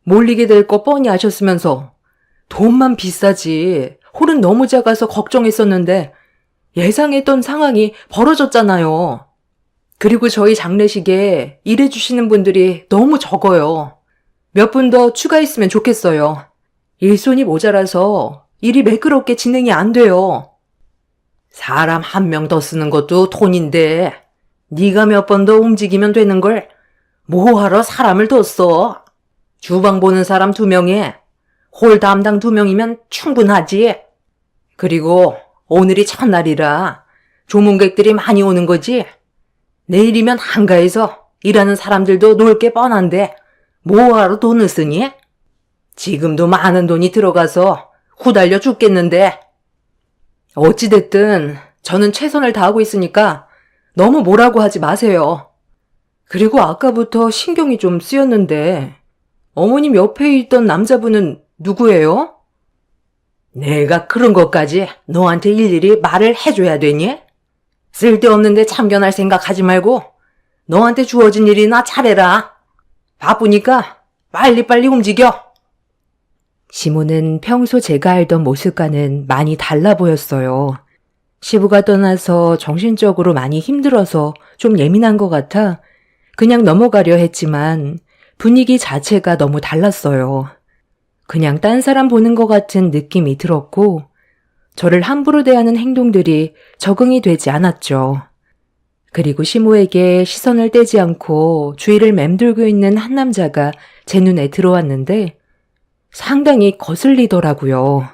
몰리게 될 거 뻔히 아셨으면서 돈만 비싸지 홀은 너무 작아서 걱정했었는데 예상했던 상황이 벌어졌잖아요. 그리고 저희 장례식에 일해주시는 분들이 너무 적어요. 몇 분 더 추가했으면 좋겠어요. 일손이 모자라서 일이 매끄럽게 진행이 안 돼요. 사람 한 명 더 쓰는 것도 돈인데 네가 몇 번 더 움직이면 되는 걸 뭐하러 사람을 더 써? 주방 보는 사람 2명에 홀 담당 2명이면 충분하지. 그리고 오늘이 첫날이라 조문객들이 많이 오는 거지. 내일이면 한가해서 일하는 사람들도 놀 게 뻔한데 뭐하러 돈을 쓰니? 지금도 많은 돈이 들어가서 후달려 죽겠는데. 어찌됐든 저는 최선을 다하고 있으니까 너무 뭐라고 하지 마세요. 그리고 아까부터 신경이 좀 쓰였는데 어머님 옆에 있던 남자분은 누구예요? 내가 그런 것까지 너한테 일일이 말을 해줘야 되니? 쓸데없는데 참견할 생각하지 말고 너한테 주어진 일이나 잘해라. 바쁘니까 빨리빨리 움직여. 시모는 평소 제가 알던 모습과는 많이 달라 보였어요. 시부가 떠나서 정신적으로 많이 힘들어서 좀 예민한 것 같아 그냥 넘어가려 했지만 분위기 자체가 너무 달랐어요. 그냥 딴 사람 보는 것 같은 느낌이 들었고 저를 함부로 대하는 행동들이 적응이 되지 않았죠. 그리고 시모에게 시선을 떼지 않고 주위를 맴돌고 있는 한 남자가 제 눈에 들어왔는데 상당히 거슬리더라고요.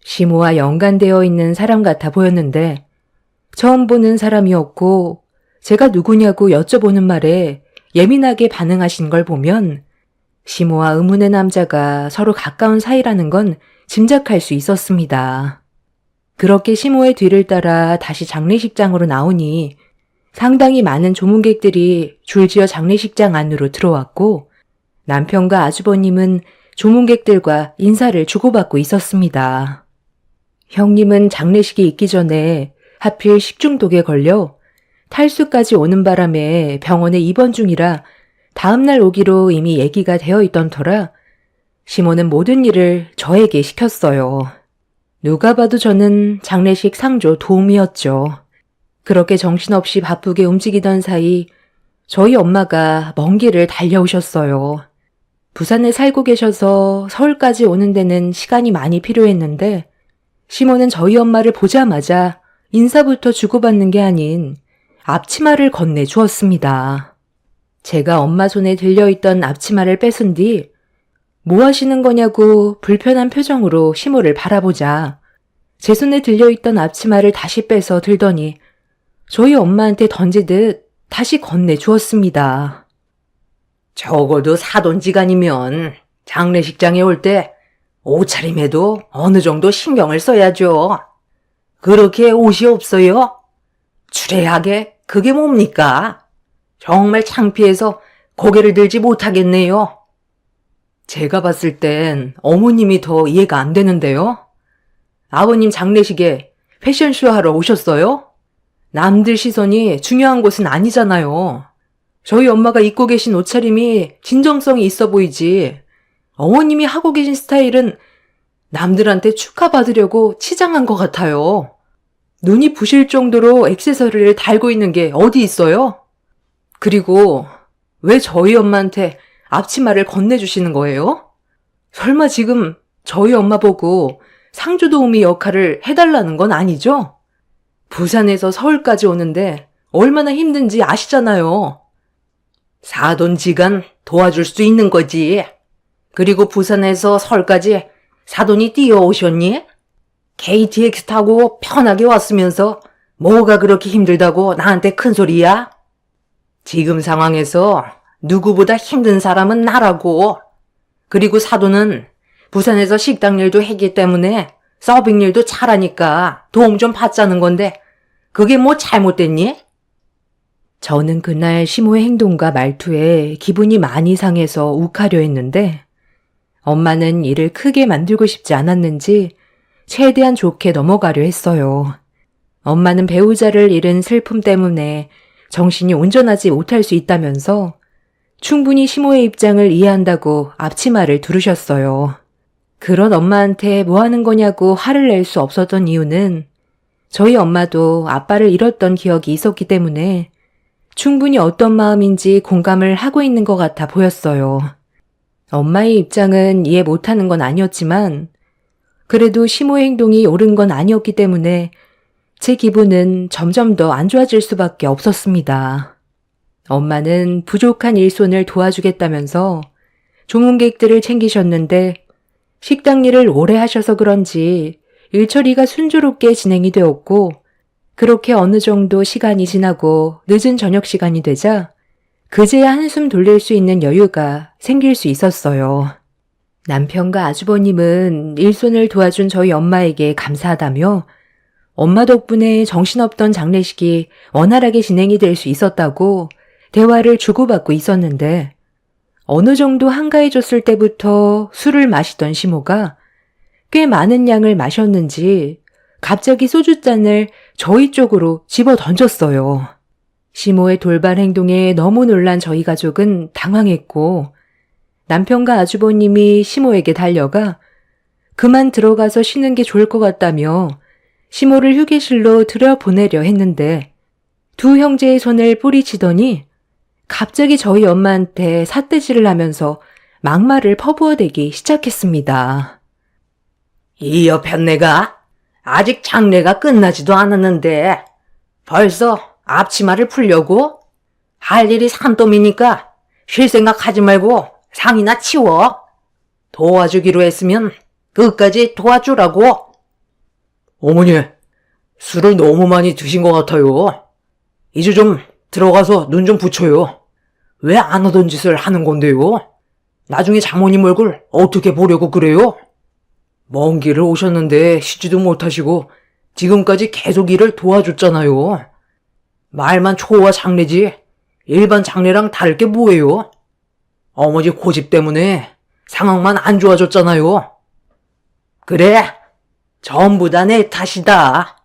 시모와 연관되어 있는 사람 같아 보였는데 처음 보는 사람이었고 제가 누구냐고 여쭤보는 말에 예민하게 반응하신 걸 보면 시모와 의문의 남자가 서로 가까운 사이라는 건 짐작할 수 있었습니다. 그렇게 시모의 뒤를 따라 다시 장례식장으로 나오니 상당히 많은 조문객들이 줄지어 장례식장 안으로 들어왔고 남편과 아주버님은 조문객들과 인사를 주고받고 있었습니다. 형님은 장례식이 있기 전에 하필 식중독에 걸려 탈수까지 오는 바람에 병원에 입원 중이라 다음날 오기로 이미 얘기가 되어 있던 터라 시모는 모든 일을 저에게 시켰어요. 누가 봐도 저는 장례식 상조 도우미였죠. 그렇게 정신없이 바쁘게 움직이던 사이 저희 엄마가 먼 길을 달려오셨어요. 부산에 살고 계셔서 서울까지 오는 데는 시간이 많이 필요했는데 시모는 저희 엄마를 보자마자 인사부터 주고받는 게 아닌 앞치마를 건네주었습니다. 제가 엄마 손에 들려있던 앞치마를 뺏은 뒤 뭐 하시는 거냐고 불편한 표정으로 시모를 바라보자 제 손에 들려있던 앞치마를 다시 빼서 들더니 저희 엄마한테 던지듯 다시 건네주었습니다. 적어도 사돈지간이면 장례식장에 올 때 옷차림에도 어느 정도 신경을 써야죠. 그렇게 옷이 없어요? 추레하게 그게 뭡니까? 정말 창피해서 고개를 들지 못하겠네요. 제가 봤을 땐 어머님이 더 이해가 안 되는데요. 아버님 장례식에 패션쇼 하러 오셨어요? 남들 시선이 중요한 곳은 아니잖아요. 저희 엄마가 입고 계신 옷차림이 진정성이 있어 보이지. 어머님이 하고 계신 스타일은 남들한테 축하받으려고 치장한 것 같아요. 눈이 부실 정도로 액세서리를 달고 있는 게 어디 있어요? 그리고 왜 저희 엄마한테 앞치마를 건네주시는 거예요? 설마 지금 저희 엄마 보고 상주도우미 역할을 해달라는 건 아니죠? 부산에서 서울까지 오는데 얼마나 힘든지 아시잖아요. 사돈지간 도와줄 수 있는 거지. 그리고 부산에서 서울까지 사돈이 뛰어오셨니? KTX 타고 편하게 왔으면서 뭐가 그렇게 힘들다고 나한테 큰 소리야? 지금 상황에서 누구보다 힘든 사람은 나라고. 그리고 사돈은 부산에서 식당 일도 했기 때문에 서빙 일도 잘하니까 도움 좀 받자는 건데 그게 뭐 잘못됐니? 저는 그날 시모의 행동과 말투에 기분이 많이 상해서 욱하려 했는데 엄마는 일을 크게 만들고 싶지 않았는지 최대한 좋게 넘어가려 했어요. 엄마는 배우자를 잃은 슬픔 때문에 정신이 온전하지 못할 수 있다면서 충분히 시모의 입장을 이해한다고 앞치마를 두르셨어요. 그런 엄마한테 뭐 하는 거냐고 화를 낼 수 없었던 이유는 저희 엄마도 아빠를 잃었던 기억이 있었기 때문에 충분히 어떤 마음인지 공감을 하고 있는 것 같아 보였어요. 엄마의 입장은 이해 못하는 건 아니었지만 그래도 시모의 행동이 옳은 건 아니었기 때문에 제 기분은 점점 더 안 좋아질 수밖에 없었습니다. 엄마는 부족한 일손을 도와주겠다면서 조문객들을 챙기셨는데 식당 일을 오래 하셔서 그런지 일처리가 순조롭게 진행이 되었고 그렇게 어느 정도 시간이 지나고 늦은 저녁 시간이 되자 그제야 한숨 돌릴 수 있는 여유가 생길 수 있었어요. 남편과 아주버님은 일손을 도와준 저희 엄마에게 감사하다며 엄마 덕분에 정신없던 장례식이 원활하게 진행이 될 수 있었다고 대화를 주고받고 있었는데 어느 정도 한가해졌을 때부터 술을 마시던 시모가 꽤 많은 양을 마셨는지 갑자기 소주잔을 저희 쪽으로 집어 던졌어요. 시모의 돌발 행동에 너무 놀란 저희 가족은 당황했고 남편과 아주버님이 시모에게 달려가 그만 들어가서 쉬는 게 좋을 것 같다며 시모를 휴게실로 들여보내려 했는데 두 형제의 손을 뿌리치더니 갑자기 저희 엄마한테 삿대질을 하면서 막말을 퍼부어대기 시작했습니다. 이 여편네가 아직 장례가 끝나지도 않았는데 벌써 앞치마를 풀려고? 할 일이 산더미니까 쉴 생각하지 말고 상이나 치워. 도와주기로 했으면 끝까지 도와주라고. 어머니, 술을 너무 많이 드신 것 같아요. 이제 좀 들어가서 눈 좀 붙여요. 왜 안 하던 짓을 하는 건데요? 나중에 장모님 얼굴 어떻게 보려고 그래요? 먼 길을 오셨는데 쉬지도 못하시고 지금까지 계속 일을 도와줬잖아요. 말만 초호화 장례지 일반 장례랑 다를 게 뭐예요? 어머니 고집 때문에 상황만 안 좋아졌잖아요. 그래, 전부 다 내 탓이다.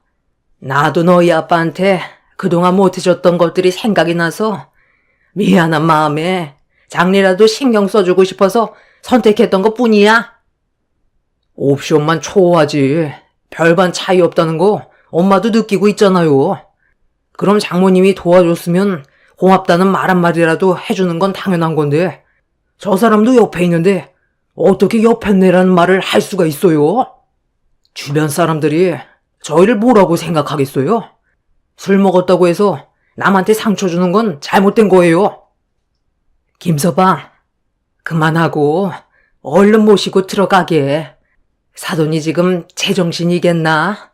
나도 너희 아빠한테 그동안 못해줬던 것들이 생각이 나서 미안한 마음에 장례라도 신경 써주고 싶어서 선택했던 것 뿐이야. 옵션만 초호하지 별반 차이 없다는 거 엄마도 느끼고 있잖아요. 그럼 장모님이 도와줬으면 고맙다는 말 한마디라도 해주는 건 당연한 건데 저 사람도 옆에 있는데 어떻게 옆에 내라는 말을 할 수가 있어요? 주변 사람들이 저희를 뭐라고 생각하겠어요? 술 먹었다고 해서 남한테 상처 주는 건 잘못된 거예요. 김서방, 그만하고 얼른 모시고 들어가게. 사돈이 지금 제정신이겠나?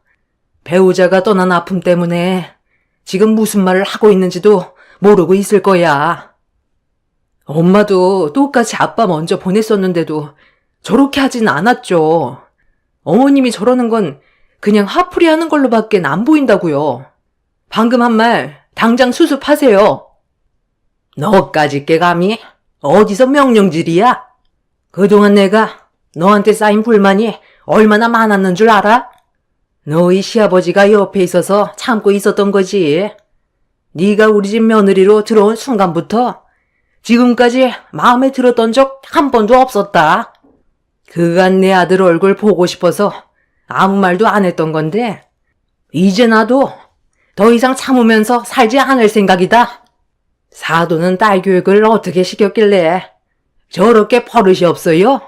배우자가 떠난 아픔 때문에 지금 무슨 말을 하고 있는지도 모르고 있을 거야. 엄마도 똑같이 아빠 먼저 보냈었는데도 저렇게 하진 않았죠. 어머님이 저러는 건 그냥 화풀이 하는 걸로밖에 안 보인다고요. 방금 한 말 당장 수습하세요. 너까지 게 감히 어디서 명령질이야? 그동안 내가 너한테 쌓인 불만이 얼마나 많았는 줄 알아? 너희 시아버지가 옆에 있어서 참고 있었던 거지. 네가 우리 집 며느리로 들어온 순간부터 지금까지 마음에 들었던 적 한 번도 없었다. 그간 내 아들 얼굴 보고 싶어서 아무 말도 안 했던 건데 이제 나도 더 이상 참으면서 살지 않을 생각이다. 사돈은 딸 교육을 어떻게 시켰길래 저렇게 버릇이 없어요?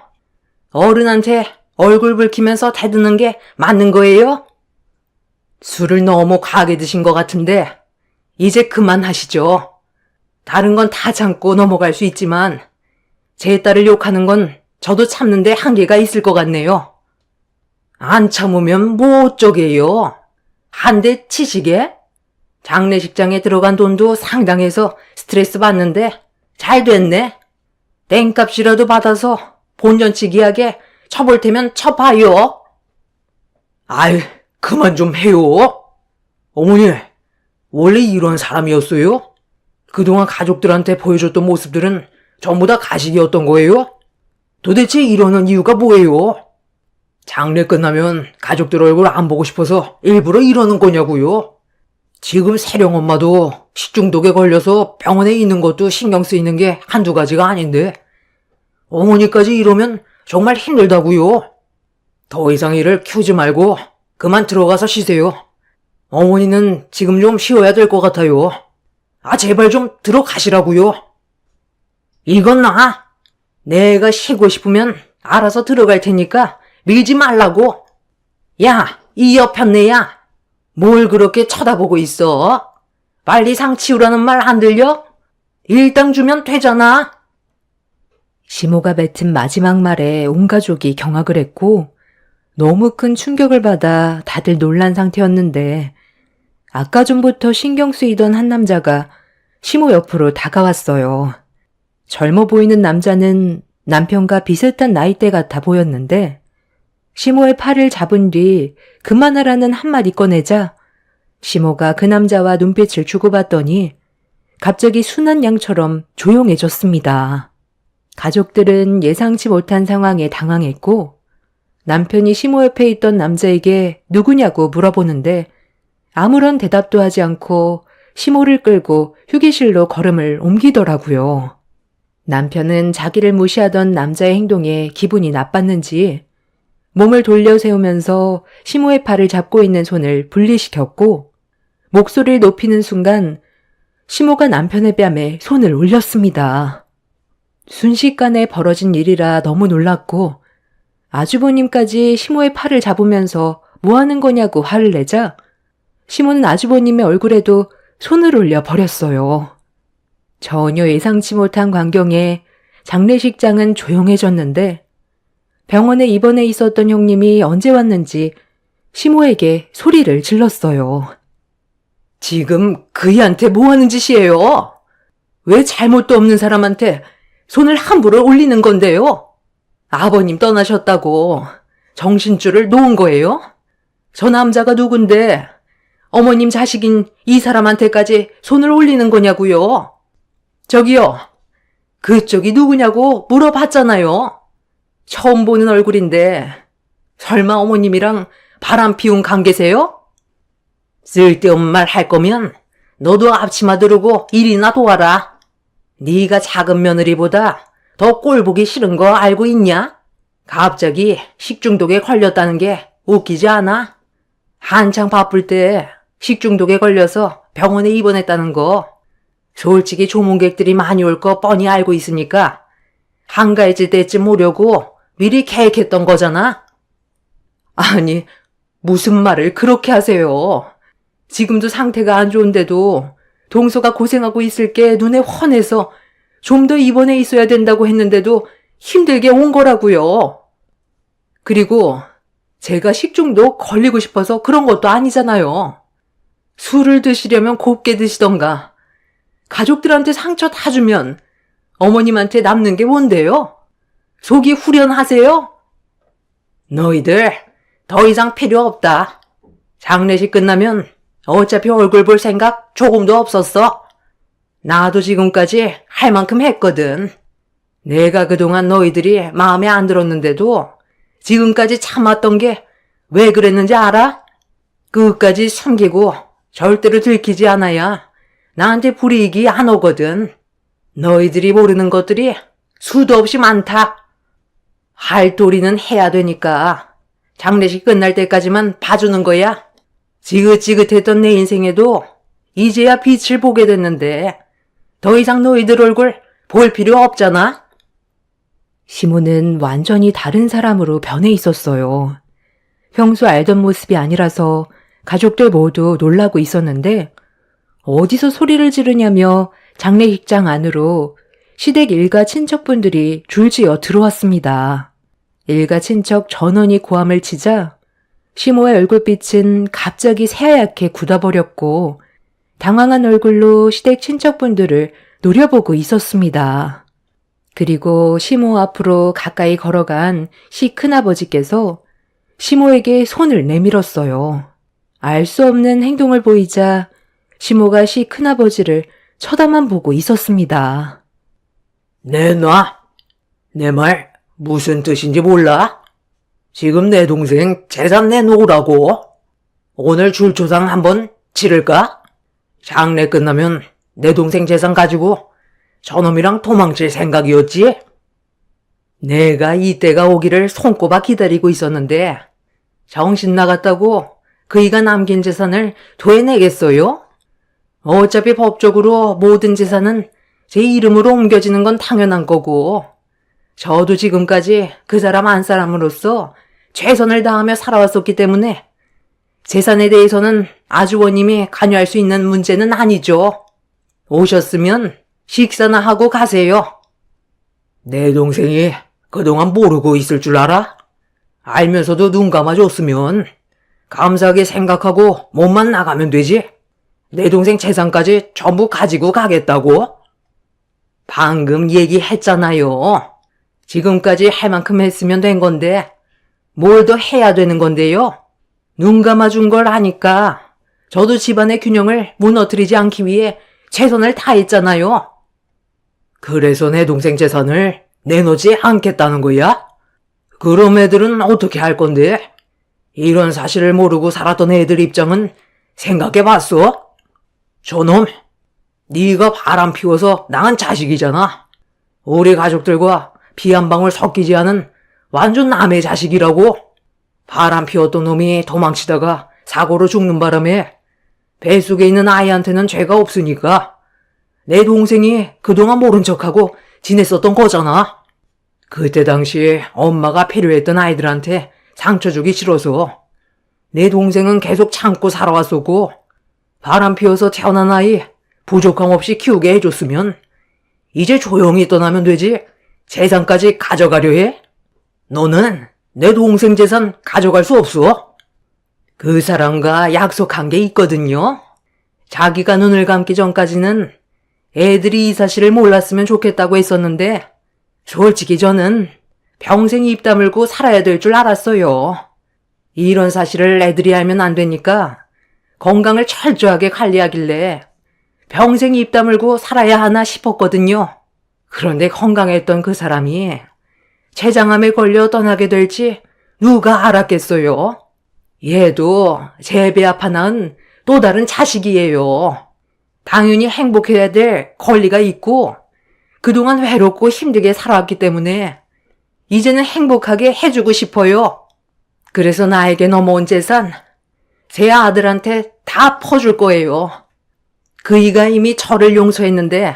어른한테 얼굴 붉히면서 대드는 게 맞는 거예요? 술을 너무 과하게 드신 것 같은데 이제 그만하시죠. 다른 건 다 참고 넘어갈 수 있지만 제 딸을 욕하는 건 저도 참는데 한계가 있을 것 같네요. 안 참으면 뭐 어쩌게요? 한 대 치시게? 장례식장에 들어간 돈도 상당해서 스트레스 받는데 잘 됐네. 땡값이라도 받아서 본전치기하게 쳐볼 테면 쳐봐요. 아이, 그만 좀 해요. 어머니, 원래 이런 사람이었어요? 그동안 가족들한테 보여줬던 모습들은 전부 다 가식이었던 거예요? 도대체 이러는 이유가 뭐예요? 장례 끝나면 가족들 얼굴 안 보고 싶어서 일부러 이러는 거냐고요? 지금 세령 엄마도 식중독에 걸려서 병원에 있는 것도 신경 쓰이는 게 한두 가지가 아닌데 어머니까지 이러면 정말 힘들다고요. 더 이상 일을 키우지 말고 그만 들어가서 쉬세요. 어머니는 지금 좀 쉬어야 될 것 같아요. 아, 제발 좀 들어가시라고요. 이건 나. 내가 쉬고 싶으면 알아서 들어갈 테니까 밀지 말라고. 야, 이 옆편네야. 뭘 그렇게 쳐다보고 있어? 빨리 상 치우라는 말 안 들려? 일당 주면 되잖아. 시모가 뱉은 마지막 말에 온 가족이 경악을 했고 너무 큰 충격을 받아 다들 놀란 상태였는데 아까 전부터 신경 쓰이던 한 남자가 시모 옆으로 다가왔어요. 젊어 보이는 남자는 남편과 비슷한 나이대 같아 보였는데 시모의 팔을 잡은 뒤 그만하라는 한마디 꺼내자 시모가 그 남자와 눈빛을 주고받더니 갑자기 순한 양처럼 조용해졌습니다. 가족들은 예상치 못한 상황에 당황했고 남편이 시모 옆에 있던 남자에게 누구냐고 물어보는데 아무런 대답도 하지 않고 시모를 끌고 휴게실로 걸음을 옮기더라고요. 남편은 자기를 무시하던 남자의 행동에 기분이 나빴는지 몸을 돌려 세우면서 시모의 팔을 잡고 있는 손을 분리시켰고 목소리를 높이는 순간 시모가 남편의 뺨에 손을 올렸습니다. 순식간에 벌어진 일이라 너무 놀랐고 아주버님까지 시모의 팔을 잡으면서 뭐 하는 거냐고 화를 내자 시모는 아주버님의 얼굴에도 손을 올려 버렸어요. 전혀 예상치 못한 광경에 장례식장은 조용해졌는데 병원에 입원해 있었던 형님이 언제 왔는지 시모에게 소리를 질렀어요. 지금 그이한테 뭐 하는 짓이에요? 왜 잘못도 없는 사람한테 손을 함부로 올리는 건데요? 아버님 떠나셨다고 정신줄을 놓은 거예요? 저 남자가 누군데 어머님 자식인 이 사람한테까지 손을 올리는 거냐고요? 저기요, 그쪽이 누구냐고 물어봤잖아요. 처음 보는 얼굴인데 설마 어머님이랑 바람 피운 관계세요? 쓸데없는 말 할 거면 너도 앞치마 두르고 일이나 도와라. 네가 작은 며느리보다 더 꼴보기 싫은 거 알고 있냐? 갑자기 식중독에 걸렸다는 게 웃기지 않아? 한창 바쁠 때 식중독에 걸려서 병원에 입원했다는 거 솔직히 조문객들이 많이 올 거 뻔히 알고 있으니까 한가해질 때쯤 오려고 미리 계획했던 거잖아. 아니, 무슨 말을 그렇게 하세요. 지금도 상태가 안 좋은데도 동서가 고생하고 있을 게 눈에 훤해서 좀 더 입원해 있어야 된다고 했는데도 힘들게 온 거라고요. 그리고 제가 식중독 걸리고 싶어서 그런 것도 아니잖아요. 술을 드시려면 곱게 드시던가. 가족들한테 상처 다 주면 어머님한테 남는 게 뭔데요? 속이 후련하세요? 너희들 더 이상 필요 없다. 장례식 끝나면 어차피 얼굴 볼 생각 조금도 없었어. 나도 지금까지 할 만큼 했거든. 내가 그동안 너희들이 마음에 안 들었는데도 지금까지 참았던 게 왜 그랬는지 알아? 끝까지 숨기고 절대로 들키지 않아야 나한테 불이익이 안 오거든. 너희들이 모르는 것들이 수도 없이 많다. 할 도리는 해야 되니까 장례식 끝날 때까지만 봐주는 거야. 지긋지긋했던 내 인생에도 이제야 빛을 보게 됐는데 더 이상 너희들 얼굴 볼 필요 없잖아. 시모는 완전히 다른 사람으로 변해 있었어요. 평소 알던 모습이 아니라서 가족들 모두 놀라고 있었는데 어디서 소리를 지르냐며 장례식장 안으로 시댁 일가 친척분들이 줄지어 들어왔습니다. 일가 친척 전원이 고함을 치자 시모의 얼굴빛은 갑자기 새하얗게 굳어버렸고 당황한 얼굴로 시댁 친척분들을 노려보고 있었습니다. 그리고 시모 앞으로 가까이 걸어간 시 큰아버지께서 시모에게 손을 내밀었어요. 알 수 없는 행동을 보이자 시모가 시 큰아버지를 쳐다만 보고 있었습니다. 내놔. 내 말 무슨 뜻인지 몰라? 지금 내 동생 재산 내놓으라고. 오늘 줄초상 한번 치를까? 장례 끝나면 내 동생 재산 가지고 저놈이랑 도망칠 생각이었지? 내가 이때가 오기를 손꼽아 기다리고 있었는데 정신 나갔다고 그이가 남긴 재산을 도해내겠어요? 어차피 법적으로 모든 재산은 제 이름으로 옮겨지는 건 당연한 거고 저도 지금까지 그 사람 한 사람으로서 최선을 다하며 살아왔었기 때문에 재산에 대해서는 아주버님이 관여할 수 있는 문제는 아니죠. 오셨으면 식사나 하고 가세요. 내 동생이 그동안 모르고 있을 줄 알아? 알면서도 눈 감아줬으면 감사하게 생각하고 몸만 나가면 되지. 내 동생 재산까지 전부 가지고 가겠다고? 방금 얘기했잖아요. 지금까지 할 만큼 했으면 된 건데 뭘 더 해야 되는 건데요? 눈 감아준 걸 아니까 저도 집안의 균형을 무너뜨리지 않기 위해 최선을 다했잖아요. 그래서 내 동생 재산을 내놓지 않겠다는 거야? 그럼 애들은 어떻게 할 건데? 이런 사실을 모르고 살았던 애들 입장은 생각해봤어? 저놈, 네가 바람 피워서 낳은 자식이잖아. 우리 가족들과 피 한 방울 섞이지 않은 완전 남의 자식이라고. 바람 피웠던 놈이 도망치다가 사고로 죽는 바람에 뱃속에 있는 아이한테는 죄가 없으니까 내 동생이 그동안 모른 척하고 지냈었던 거잖아. 그때 당시 엄마가 필요했던 아이들한테 상처 주기 싫어서 내 동생은 계속 참고 살아왔었고 바람 피워서 태어난 아이 부족함 없이 키우게 해줬으면 이제 조용히 떠나면 되지 재산까지 가져가려 해? 너는 내 동생 재산 가져갈 수 없어. 그 사람과 약속한 게 있거든요. 자기가 눈을 감기 전까지는 애들이 이 사실을 몰랐으면 좋겠다고 했었는데 솔직히 저는 평생 입 다물고 살아야 될 줄 알았어요. 이런 사실을 애들이 알면 안 되니까 건강을 철저하게 관리하길래 평생 입 다물고 살아야 하나 싶었거든요. 그런데 건강했던 그 사람이 췌장암에 걸려 떠나게 될지 누가 알았겠어요? 얘도 제 배 아파 낳은 또 다른 자식이에요. 당연히 행복해야 될 권리가 있고 그동안 외롭고 힘들게 살아왔기 때문에 이제는 행복하게 해주고 싶어요. 그래서 나에게 넘어온 재산 제 아들한테 다 퍼줄 거예요. 그이가 이미 저를 용서했는데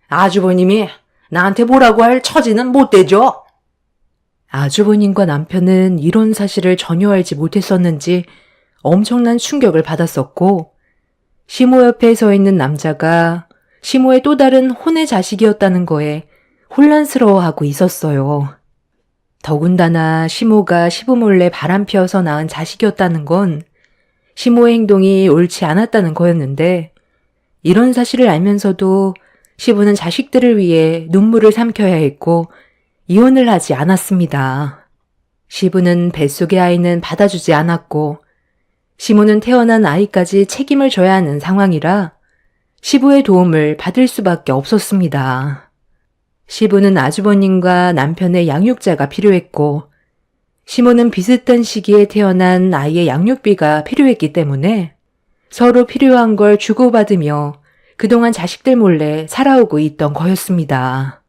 아주버님이 나한테 뭐라고 할 처지는 못 되죠? 아주버님과 남편은 이런 사실을 전혀 알지 못했었는지 엄청난 충격을 받았었고, 시모 옆에 서 있는 남자가 시모의 또 다른 혼의 자식이었다는 거에 혼란스러워하고 있었어요. 더군다나 시모가 시부 몰래 바람 피워서 낳은 자식이었다는 건 시모의 행동이 옳지 않았다는 거였는데, 이런 사실을 알면서도 시부는 자식들을 위해 눈물을 삼켜야 했고 이혼을 하지 않았습니다. 시부는 뱃속의 아이는 받아주지 않았고 시모는 태어난 아이까지 책임을 져야 하는 상황이라 시부의 도움을 받을 수밖에 없었습니다. 시부는 아주버님과 남편의 양육자가 필요했고 시모는 비슷한 시기에 태어난 아이의 양육비가 필요했기 때문에 서로 필요한 걸 주고받으며 그동안 자식들 몰래 살아오고 있던 거였습니다.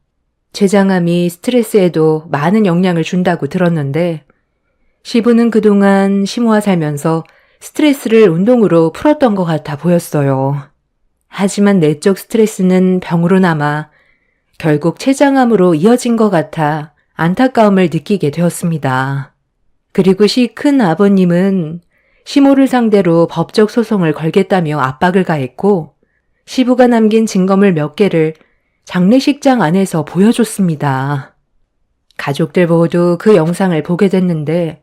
췌장암이 스트레스에도 많은 영향을 준다고 들었는데 시부는 그동안 시모와 살면서 스트레스를 운동으로 풀었던 것 같아 보였어요. 하지만 내적 스트레스는 병으로 남아 결국 췌장암으로 이어진 것 같아 안타까움을 느끼게 되었습니다. 그리고 시 큰 아버님은 시모를 상대로 법적 소송을 걸겠다며 압박을 가했고 시부가 남긴 증거물 몇 개를 장례식장 안에서 보여줬습니다. 가족들 모두 그 영상을 보게 됐는데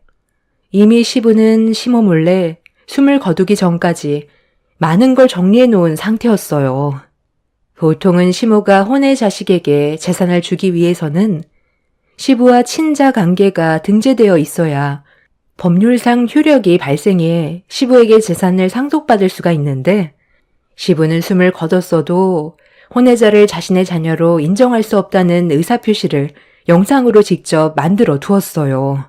이미 시부는 시모 몰래 숨을 거두기 전까지 많은 걸 정리해 놓은 상태였어요. 보통은 시모가 혼의 자식에게 재산을 주기 위해서는 시부와 친자 관계가 등재되어 있어야 법률상 효력이 발생해 시부에게 재산을 상속받을 수가 있는데 시부는 숨을 거뒀어도 혼외자를 자신의 자녀로 인정할 수 없다는 의사표시를 영상으로 직접 만들어 두었어요.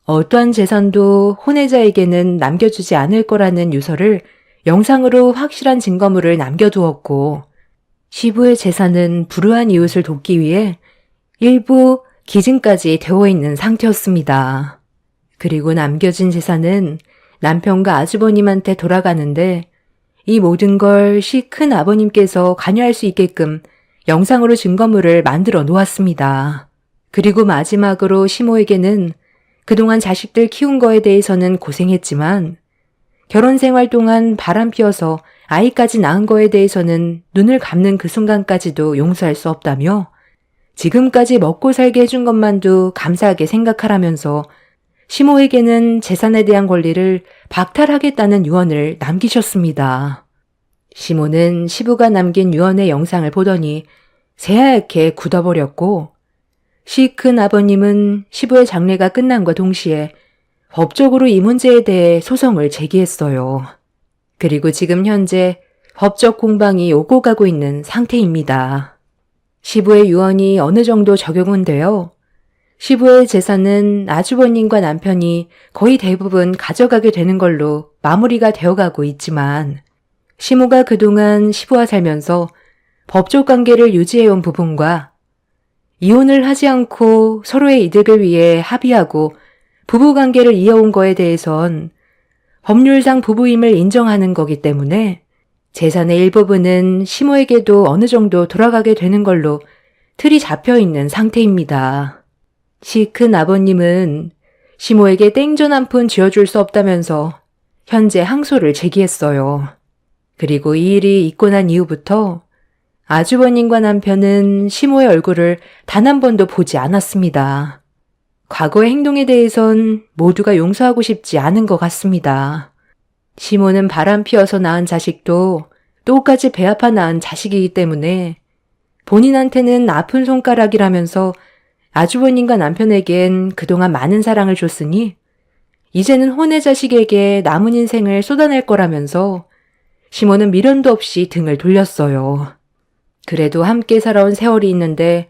어떠한 재산도 혼외자에게는 남겨주지 않을 거라는 유서를 영상으로 확실한 증거물을 남겨두었고 시부의 재산은 불우한 이웃을 돕기 위해 일부 기증까지 되어 있는 상태였습니다. 그리고 남겨진 재산은 남편과 아주버님한테 돌아가는데 이 모든 걸 시 큰 아버님께서 관여할 수 있게끔 영상으로 증거물을 만들어 놓았습니다. 그리고 마지막으로 시모에게는 그동안 자식들 키운 거에 대해서는 고생했지만 결혼 생활 동안 바람 피워서 아이까지 낳은 거에 대해서는 눈을 감는 그 순간까지도 용서할 수 없다며 지금까지 먹고 살게 해준 것만도 감사하게 생각하라면서 시모에게는 재산에 대한 권리를 박탈하겠다는 유언을 남기셨습니다. 시모는 시부가 남긴 유언의 영상을 보더니 새하얗게 굳어버렸고 시 큰 아버님은 시부의 장례가 끝난과 동시에 법적으로 이 문제에 대해 소송을 제기했어요. 그리고 지금 현재 법적 공방이 오고 가고 있는 상태입니다. 시부의 유언이 어느 정도 적용은 되어 시부의 재산은 아주버님과 남편이 거의 대부분 가져가게 되는 걸로 마무리가 되어가고 있지만 시모가 그동안 시부와 살면서 법적 관계를 유지해온 부분과 이혼을 하지 않고 서로의 이득을 위해 합의하고 부부관계를 이어온 거에 대해선 법률상 부부임을 인정하는 거기 때문에 재산의 일부분은 시모에게도 어느 정도 돌아가게 되는 걸로 틀이 잡혀 있는 상태입니다. 시 큰 아버님은 시모에게 땡전 한 푼 쥐어줄 수 없다면서 현재 항소를 제기했어요. 그리고 이 일이 있고 난 이후부터 아주버님과 남편은 시모의 얼굴을 단 한 번도 보지 않았습니다. 과거의 행동에 대해선 모두가 용서하고 싶지 않은 것 같습니다. 시모는 바람 피워서 낳은 자식도 똑같이 배 아파 낳은 자식이기 때문에 본인한테는 아픈 손가락이라면서 아주버님과 남편에겐 그동안 많은 사랑을 줬으니 이제는 혼의 자식에게 남은 인생을 쏟아낼 거라면서 시모는 미련도 없이 등을 돌렸어요. 그래도 함께 살아온 세월이 있는데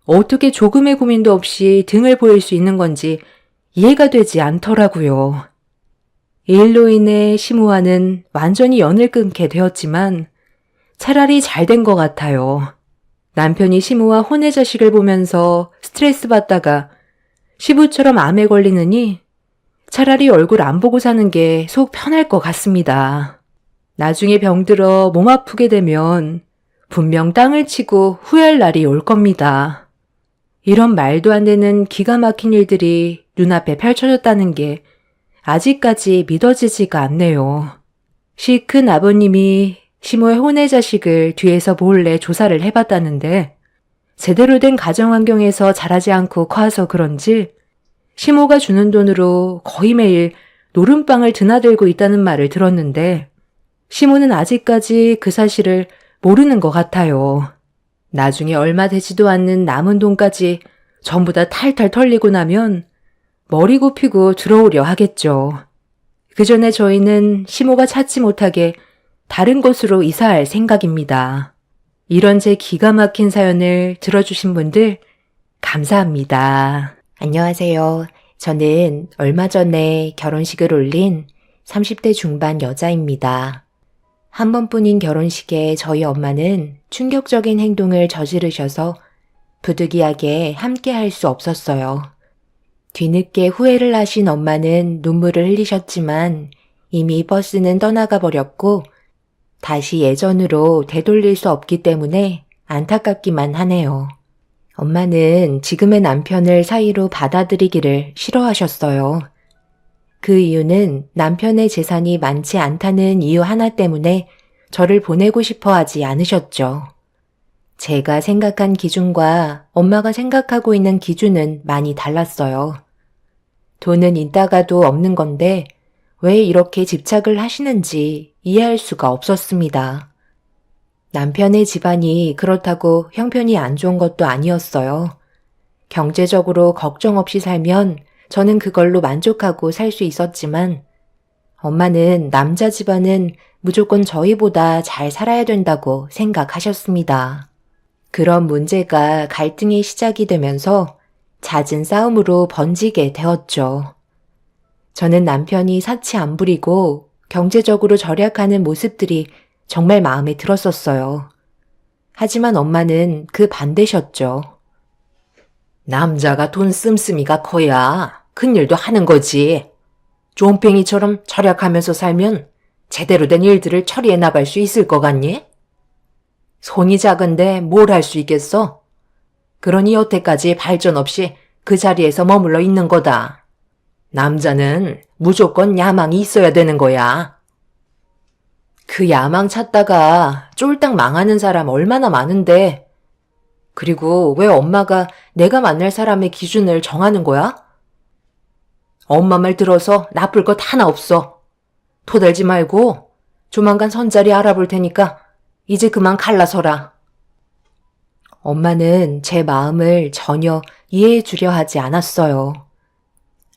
어떻게 조금의 고민도 없이 등을 보일 수 있는 건지 이해가 되지 않더라고요. 이 일로 인해 시모와는 완전히 연을 끊게 되었지만 차라리 잘 된 것 같아요. 남편이 시모와 혼의 자식을 보면서 스트레스 받다가 시부처럼 암에 걸리느니 차라리 얼굴 안 보고 사는 게 속 편할 것 같습니다. 나중에 병들어 몸 아프게 되면 분명 땅을 치고 후회할 날이 올 겁니다. 이런 말도 안 되는 기가 막힌 일들이 눈앞에 펼쳐졌다는 게 아직까지 믿어지지가 않네요. 시 큰 아버님이 시모의 혼외 자식을 뒤에서 몰래 조사를 해봤다는데 제대로 된 가정 환경에서 자라지 않고 커서 그런지 시모가 주는 돈으로 거의 매일 노름빵을 드나들고 있다는 말을 들었는데 시모는 아직까지 그 사실을 모르는 것 같아요. 나중에 얼마 되지도 않는 남은 돈까지 전부 다 탈탈 털리고 나면 머리 굽히고 들어오려 하겠죠. 그 전에 저희는 시모가 찾지 못하게 다른 곳으로 이사할 생각입니다. 이런 제 기가 막힌 사연을 들어주신 분들 감사합니다. 안녕하세요. 저는 얼마 전에 결혼식을 올린 30대 중반 여자입니다. 한 번뿐인 결혼식에 저희 엄마는 충격적인 행동을 저지르셔서 부득이하게 함께 할 수 없었어요. 뒤늦게 후회를 하신 엄마는 눈물을 흘리셨지만 이미 버스는 떠나가 버렸고 다시 예전으로 되돌릴 수 없기 때문에 안타깝기만 하네요. 엄마는 지금의 남편을 사이로 받아들이기를 싫어하셨어요. 그 이유는 남편의 재산이 많지 않다는 이유 하나 때문에 저를 보내고 싶어 하지 않으셨죠. 제가 생각한 기준과 엄마가 생각하고 있는 기준은 많이 달랐어요. 돈은 있다가도 없는 건데 왜 이렇게 집착을 하시는지 이해할 수가 없었습니다. 남편의 집안이 그렇다고 형편이 안 좋은 것도 아니었어요. 경제적으로 걱정 없이 살면 저는 그걸로 만족하고 살 수 있었지만 엄마는 남자 집안은 무조건 저희보다 잘 살아야 된다고 생각하셨습니다. 그런 문제가 갈등의 시작이 되면서 잦은 싸움으로 번지게 되었죠. 저는 남편이 사치 안 부리고 경제적으로 절약하는 모습들이 정말 마음에 들었었어요. 하지만 엄마는 그 반대셨죠. 남자가 돈 씀씀이가 커야 큰일도 하는 거지. 쫌팽이처럼 절약하면서 살면 제대로 된 일들을 처리해 나갈 수 있을 것 같니? 손이 작은데 뭘 할 수 있겠어? 그러니 여태까지 발전 없이 그 자리에서 머물러 있는 거다. 남자는 무조건 야망이 있어야 되는 거야. 그 야망 찾다가 쫄딱 망하는 사람 얼마나 많은데. 그리고 왜 엄마가 내가 만날 사람의 기준을 정하는 거야? 엄마 말 들어서 나쁠 것 하나 없어. 토달지 말고 조만간 선자리 알아볼 테니까 이제 그만 갈라서라. 엄마는 제 마음을 전혀 이해해 주려 하지 않았어요.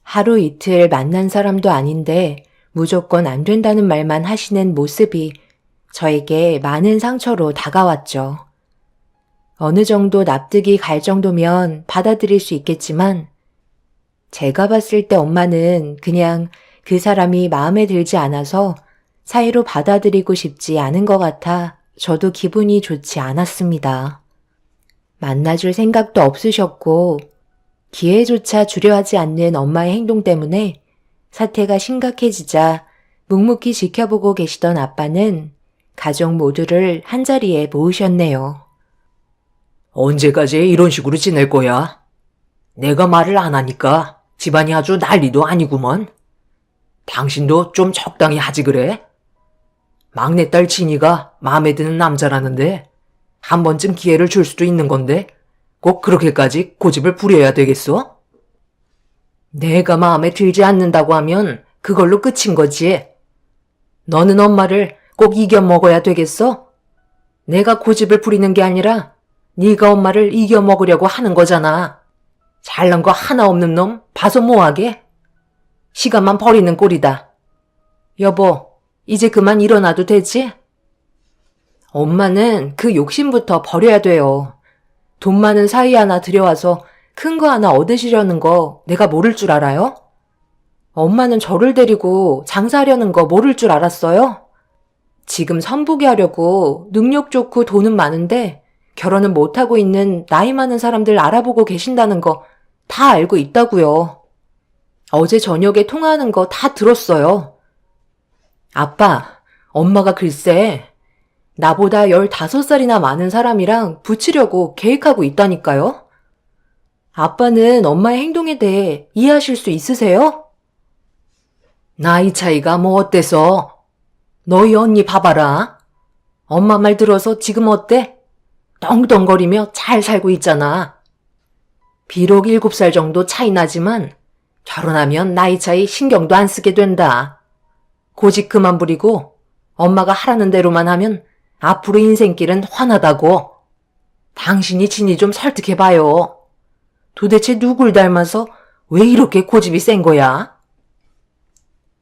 하루 이틀 만난 사람도 아닌데 무조건 안 된다는 말만 하시는 모습이 저에게 많은 상처로 다가왔죠. 어느 정도 납득이 갈 정도면 받아들일 수 있겠지만 제가 봤을 때 엄마는 그냥 그 사람이 마음에 들지 않아서 사이로 받아들이고 싶지 않은 것 같아 저도 기분이 좋지 않았습니다. 만나줄 생각도 없으셨고 기회조차 주려 하지 않는 엄마의 행동 때문에 사태가 심각해지자 묵묵히 지켜보고 계시던 아빠는 가족 모두를 한자리에 모으셨네요. 언제까지 이런 식으로 지낼 거야? 내가 말을 안 하니까 집안이 아주 난리도 아니구먼. 당신도 좀 적당히 하지 그래? 막내딸 진이가 마음에 드는 남자라는데 한 번쯤 기회를 줄 수도 있는 건데 꼭 그렇게까지 고집을 부려야 되겠어? 내가 마음에 들지 않는다고 하면 그걸로 끝인 거지. 너는 엄마를 꼭 이겨 먹어야 되겠어? 내가 고집을 부리는 게 아니라 네가 엄마를 이겨 먹으려고 하는 거잖아. 잘난 거 하나 없는 놈 봐서 뭐하게? 시간만 버리는 꼴이다. 여보, 이제 그만 일어나도 되지? 엄마는 그 욕심부터 버려야 돼요. 돈 많은 사위 하나 들여와서 큰 거 하나 얻으시려는 거 내가 모를 줄 알아요? 엄마는 저를 데리고 장사하려는 거 모를 줄 알았어요? 지금 선보게 하려고 능력 좋고 돈은 많은데 결혼은 못하고 있는 나이 많은 사람들 알아보고 계신다는 거 다 알고 있다고요. 어제 저녁에 통화하는 거 다 들었어요. 아빠, 엄마가 글쎄 나보다 15살이나 많은 사람이랑 붙이려고 계획하고 있다니까요? 아빠는 엄마의 행동에 대해 이해하실 수 있으세요? 나이 차이가 뭐 어때서? 너희 언니 봐봐라. 엄마 말 들어서 지금 어때? 떵떵거리며 잘 살고 있잖아. 비록 7살 정도 차이 나지만 결혼하면 나이 차이 신경도 안 쓰게 된다. 고집 그만 부리고 엄마가 하라는 대로만 하면 앞으로 인생길은 환하다고. 당신이 진이 좀 설득해봐요. 도대체 누굴 닮아서 왜 이렇게 고집이 센 거야?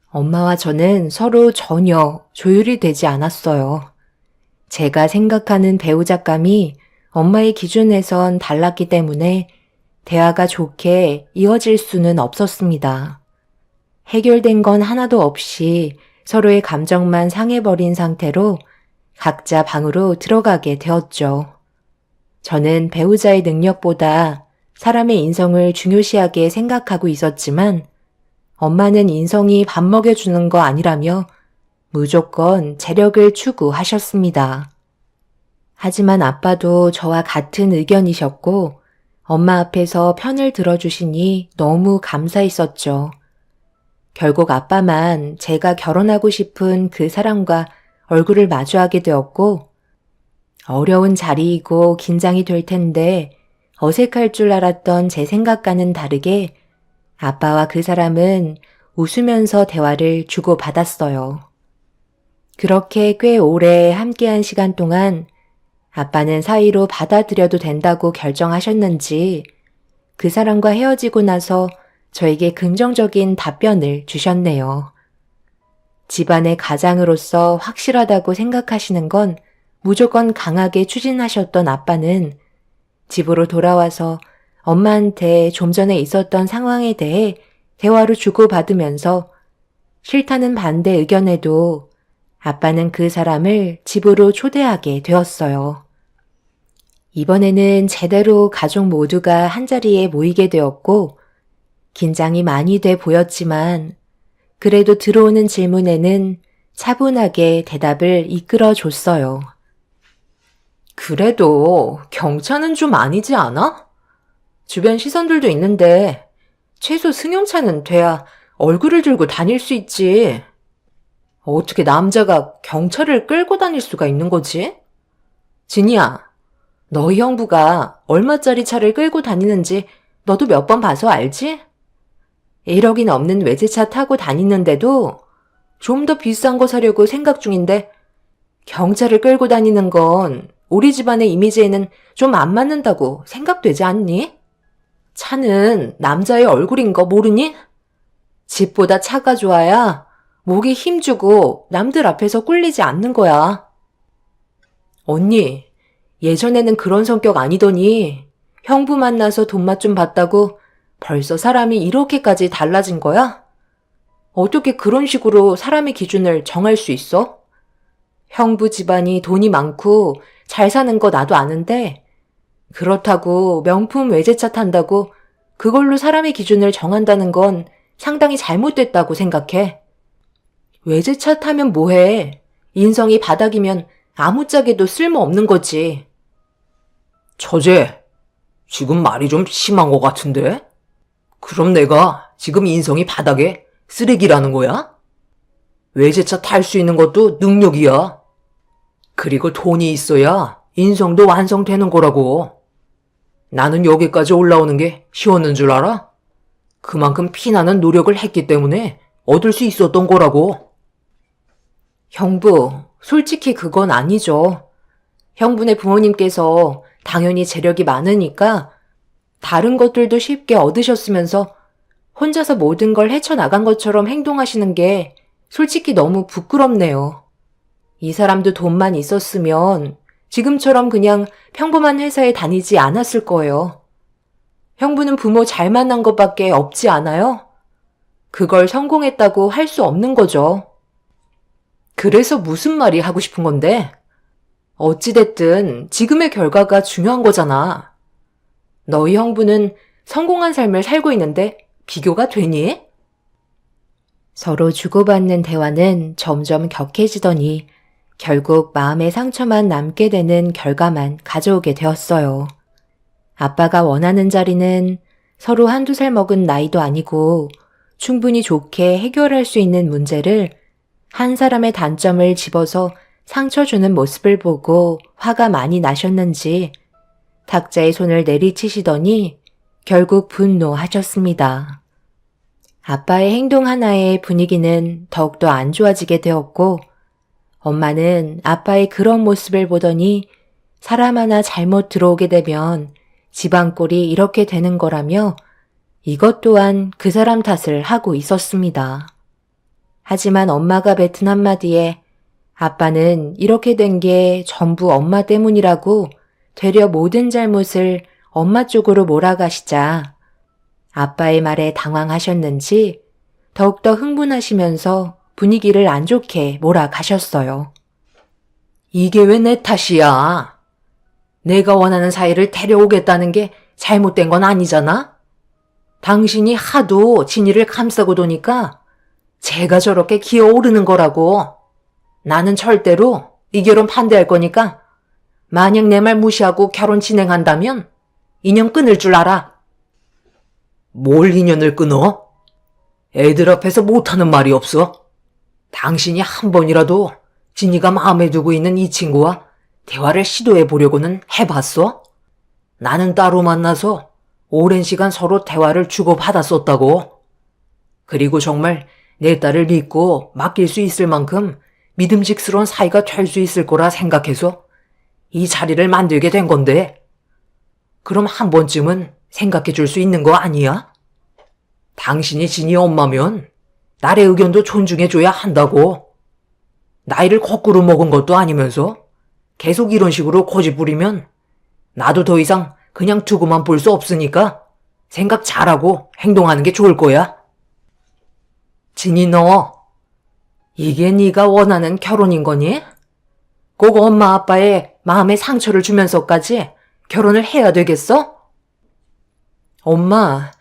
엄마와 저는 서로 전혀 조율이 되지 않았어요. 제가 생각하는 배우자감이 엄마의 기준에선 달랐기 때문에 대화가 좋게 이어질 수는 없었습니다. 해결된 건 하나도 없이 서로의 감정만 상해버린 상태로 각자 방으로 들어가게 되었죠. 저는 배우자의 능력보다 사람의 인성을 중요시하게 생각하고 있었지만 엄마는 인성이 밥 먹여주는 거 아니라며 무조건 재력을 추구하셨습니다. 하지만 아빠도 저와 같은 의견이셨고 엄마 앞에서 편을 들어주시니 너무 감사했었죠. 결국 아빠만 제가 결혼하고 싶은 그 사람과 얼굴을 마주하게 되었고 어려운 자리이고 긴장이 될 텐데 어색할 줄 알았던 제 생각과는 다르게 아빠와 그 사람은 웃으면서 대화를 주고받았어요. 그렇게 꽤 오래 함께한 시간 동안 아빠는 사이로 받아들여도 된다고 결정하셨는지 그 사람과 헤어지고 나서 저에게 긍정적인 답변을 주셨네요. 집안의 가장으로서 확실하다고 생각하시는 건 무조건 강하게 추진하셨던 아빠는 집으로 돌아와서 엄마한테 좀 전에 있었던 상황에 대해 대화로 주고받으면서 싫다는 반대 의견에도 아빠는 그 사람을 집으로 초대하게 되었어요. 이번에는 제대로 가족 모두가 한자리에 모이게 되었고 긴장이 많이 돼 보였지만 그래도 들어오는 질문에는 차분하게 대답을 이끌어 줬어요. 그래도 경차는 좀 아니지 않아? 주변 시선들도 있는데 최소 승용차는 돼야 얼굴을 들고 다닐 수 있지. 어떻게 남자가 경차를 끌고 다닐 수가 있는 거지? 진이야, 너희 형부가 얼마짜리 차를 끌고 다니는지 너도 몇 번 봐서 알지? 1억이 넘는 외제차 타고 다니는데도 좀 더 비싼 거 사려고 생각 중인데 경차를 끌고 다니는 건 우리 집안의 이미지에는 좀 안 맞는다고 생각되지 않니? 차는 남자의 얼굴인 거 모르니? 집보다 차가 좋아야 목에 힘주고 남들 앞에서 꿀리지 않는 거야. 언니, 예전에는 그런 성격 아니더니 형부 만나서 돈맛 좀 봤다고 벌써 사람이 이렇게까지 달라진 거야? 어떻게 그런 식으로 사람의 기준을 정할 수 있어? 형부 집안이 돈이 많고 잘 사는 거 나도 아는데 그렇다고 명품 외제차 탄다고 그걸로 사람의 기준을 정한다는 건 상당히 잘못됐다고 생각해. 외제차 타면 뭐해? 인성이 바닥이면 아무짝에도 쓸모없는 거지. 처제, 지금 말이 좀 심한 것 같은데? 그럼 내가 지금 인성이 바닥에 쓰레기라는 거야? 외제차 탈 수 있는 것도 능력이야. 그리고 돈이 있어야 인성도 완성되는 거라고. 나는 여기까지 올라오는 게 쉬웠는 줄 알아? 그만큼 피나는 노력을 했기 때문에 얻을 수 있었던 거라고. 형부, 솔직히 그건 아니죠. 형부네 부모님께서 당연히 재력이 많으니까 다른 것들도 쉽게 얻으셨으면서 혼자서 모든 걸 헤쳐나간 것처럼 행동하시는 게 솔직히 너무 부끄럽네요. 이 사람도 돈만 있었으면 지금처럼 그냥 평범한 회사에 다니지 않았을 거예요. 형부는 부모 잘 만난 것밖에 없지 않아요? 그걸 성공했다고 할 수 없는 거죠. 그래서 무슨 말이 하고 싶은 건데? 어찌됐든 지금의 결과가 중요한 거잖아. 너희 형부는 성공한 삶을 살고 있는데 비교가 되니? 서로 주고받는 대화는 점점 격해지더니 결국 마음의 상처만 남게 되는 결과만 가져오게 되었어요. 아빠가 원하는 자리는 서로 한두 살 먹은 나이도 아니고 충분히 좋게 해결할 수 있는 문제를 한 사람의 단점을 집어서 상처 주는 모습을 보고 화가 많이 나셨는지 탁자의 손을 내리치시더니 결국 분노하셨습니다. 아빠의 행동 하나에 분위기는 더욱더 안 좋아지게 되었고 엄마는 아빠의 그런 모습을 보더니 사람 하나 잘못 들어오게 되면 집안 꼴이 이렇게 되는 거라며 이것 또한 그 사람 탓을 하고 있었습니다. 하지만 엄마가 뱉은 한마디에 아빠는 이렇게 된 게 전부 엄마 때문이라고 되려 모든 잘못을 엄마 쪽으로 몰아가시자 아빠의 말에 당황하셨는지 더욱더 흥분하시면서 분위기를 안 좋게 몰아가셨어요. 이게 왜 내 탓이야? 내가 원하는 사이를 데려오겠다는 게 잘못된 건 아니잖아? 당신이 하도 진이를 감싸고 도니까 제가 저렇게 기어오르는 거라고. 나는 절대로 이 결혼 반대할 거니까 만약 내 말 무시하고 결혼 진행한다면 인연 끊을 줄 알아. 뭘 인연을 끊어? 애들 앞에서 못하는 말이 없어. 당신이 한 번이라도 진이가 마음에 두고 있는 이 친구와 대화를 시도해 보려고는 해봤어? 나는 따로 만나서 오랜 시간 서로 대화를 주고받았었다고. 그리고 정말 내 딸을 믿고 맡길 수 있을 만큼 믿음직스러운 사이가 될 수 있을 거라 생각해서 이 자리를 만들게 된 건데 그럼 한 번쯤은 생각해 줄 수 있는 거 아니야? 당신이 진이 엄마면 나의 의견도 존중해 줘야 한다고. 나이를 거꾸로 먹은 것도 아니면서 계속 이런 식으로 고집 부리면 나도 더 이상 그냥 두고만 볼 수 없으니까 생각 잘하고 행동하는 게 좋을 거야. 진이 너, 이게 네가 원하는 결혼인 거니? 꼭 엄마 아빠의 마음에 상처를 주면서까지 결혼을 해야 되겠어? 엄마,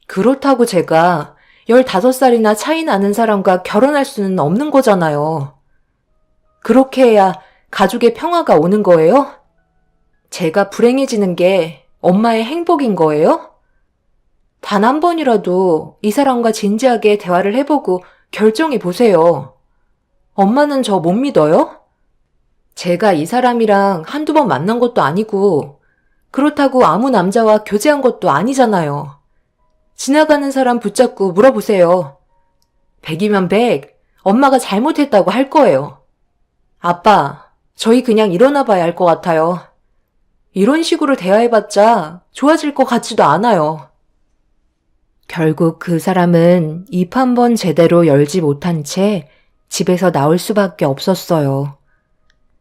그렇다고 제가 15살이나 차이 나는 사람과 결혼할 수는 없는 거잖아요. 그렇게 해야 가족의 평화가 오는 거예요? 제가 불행해지는 게 엄마의 행복인 거예요? 단 한 번이라도 이 사람과 진지하게 대화를 해보고 결정해 보세요. 엄마는 저 못 믿어요? 제가 이 사람이랑 한두 번 만난 것도 아니고 그렇다고 아무 남자와 교제한 것도 아니잖아요. 지나가는 사람 붙잡고 물어보세요. 100이면 100, 엄마가 잘못했다고 할 거예요. 아빠, 저희 그냥 일어나 봐야 할 것 같아요. 이런 식으로 대화해봤자 좋아질 것 같지도 않아요. 결국 그 사람은 입 한 번 제대로 열지 못한 채 집에서 나올 수밖에 없었어요.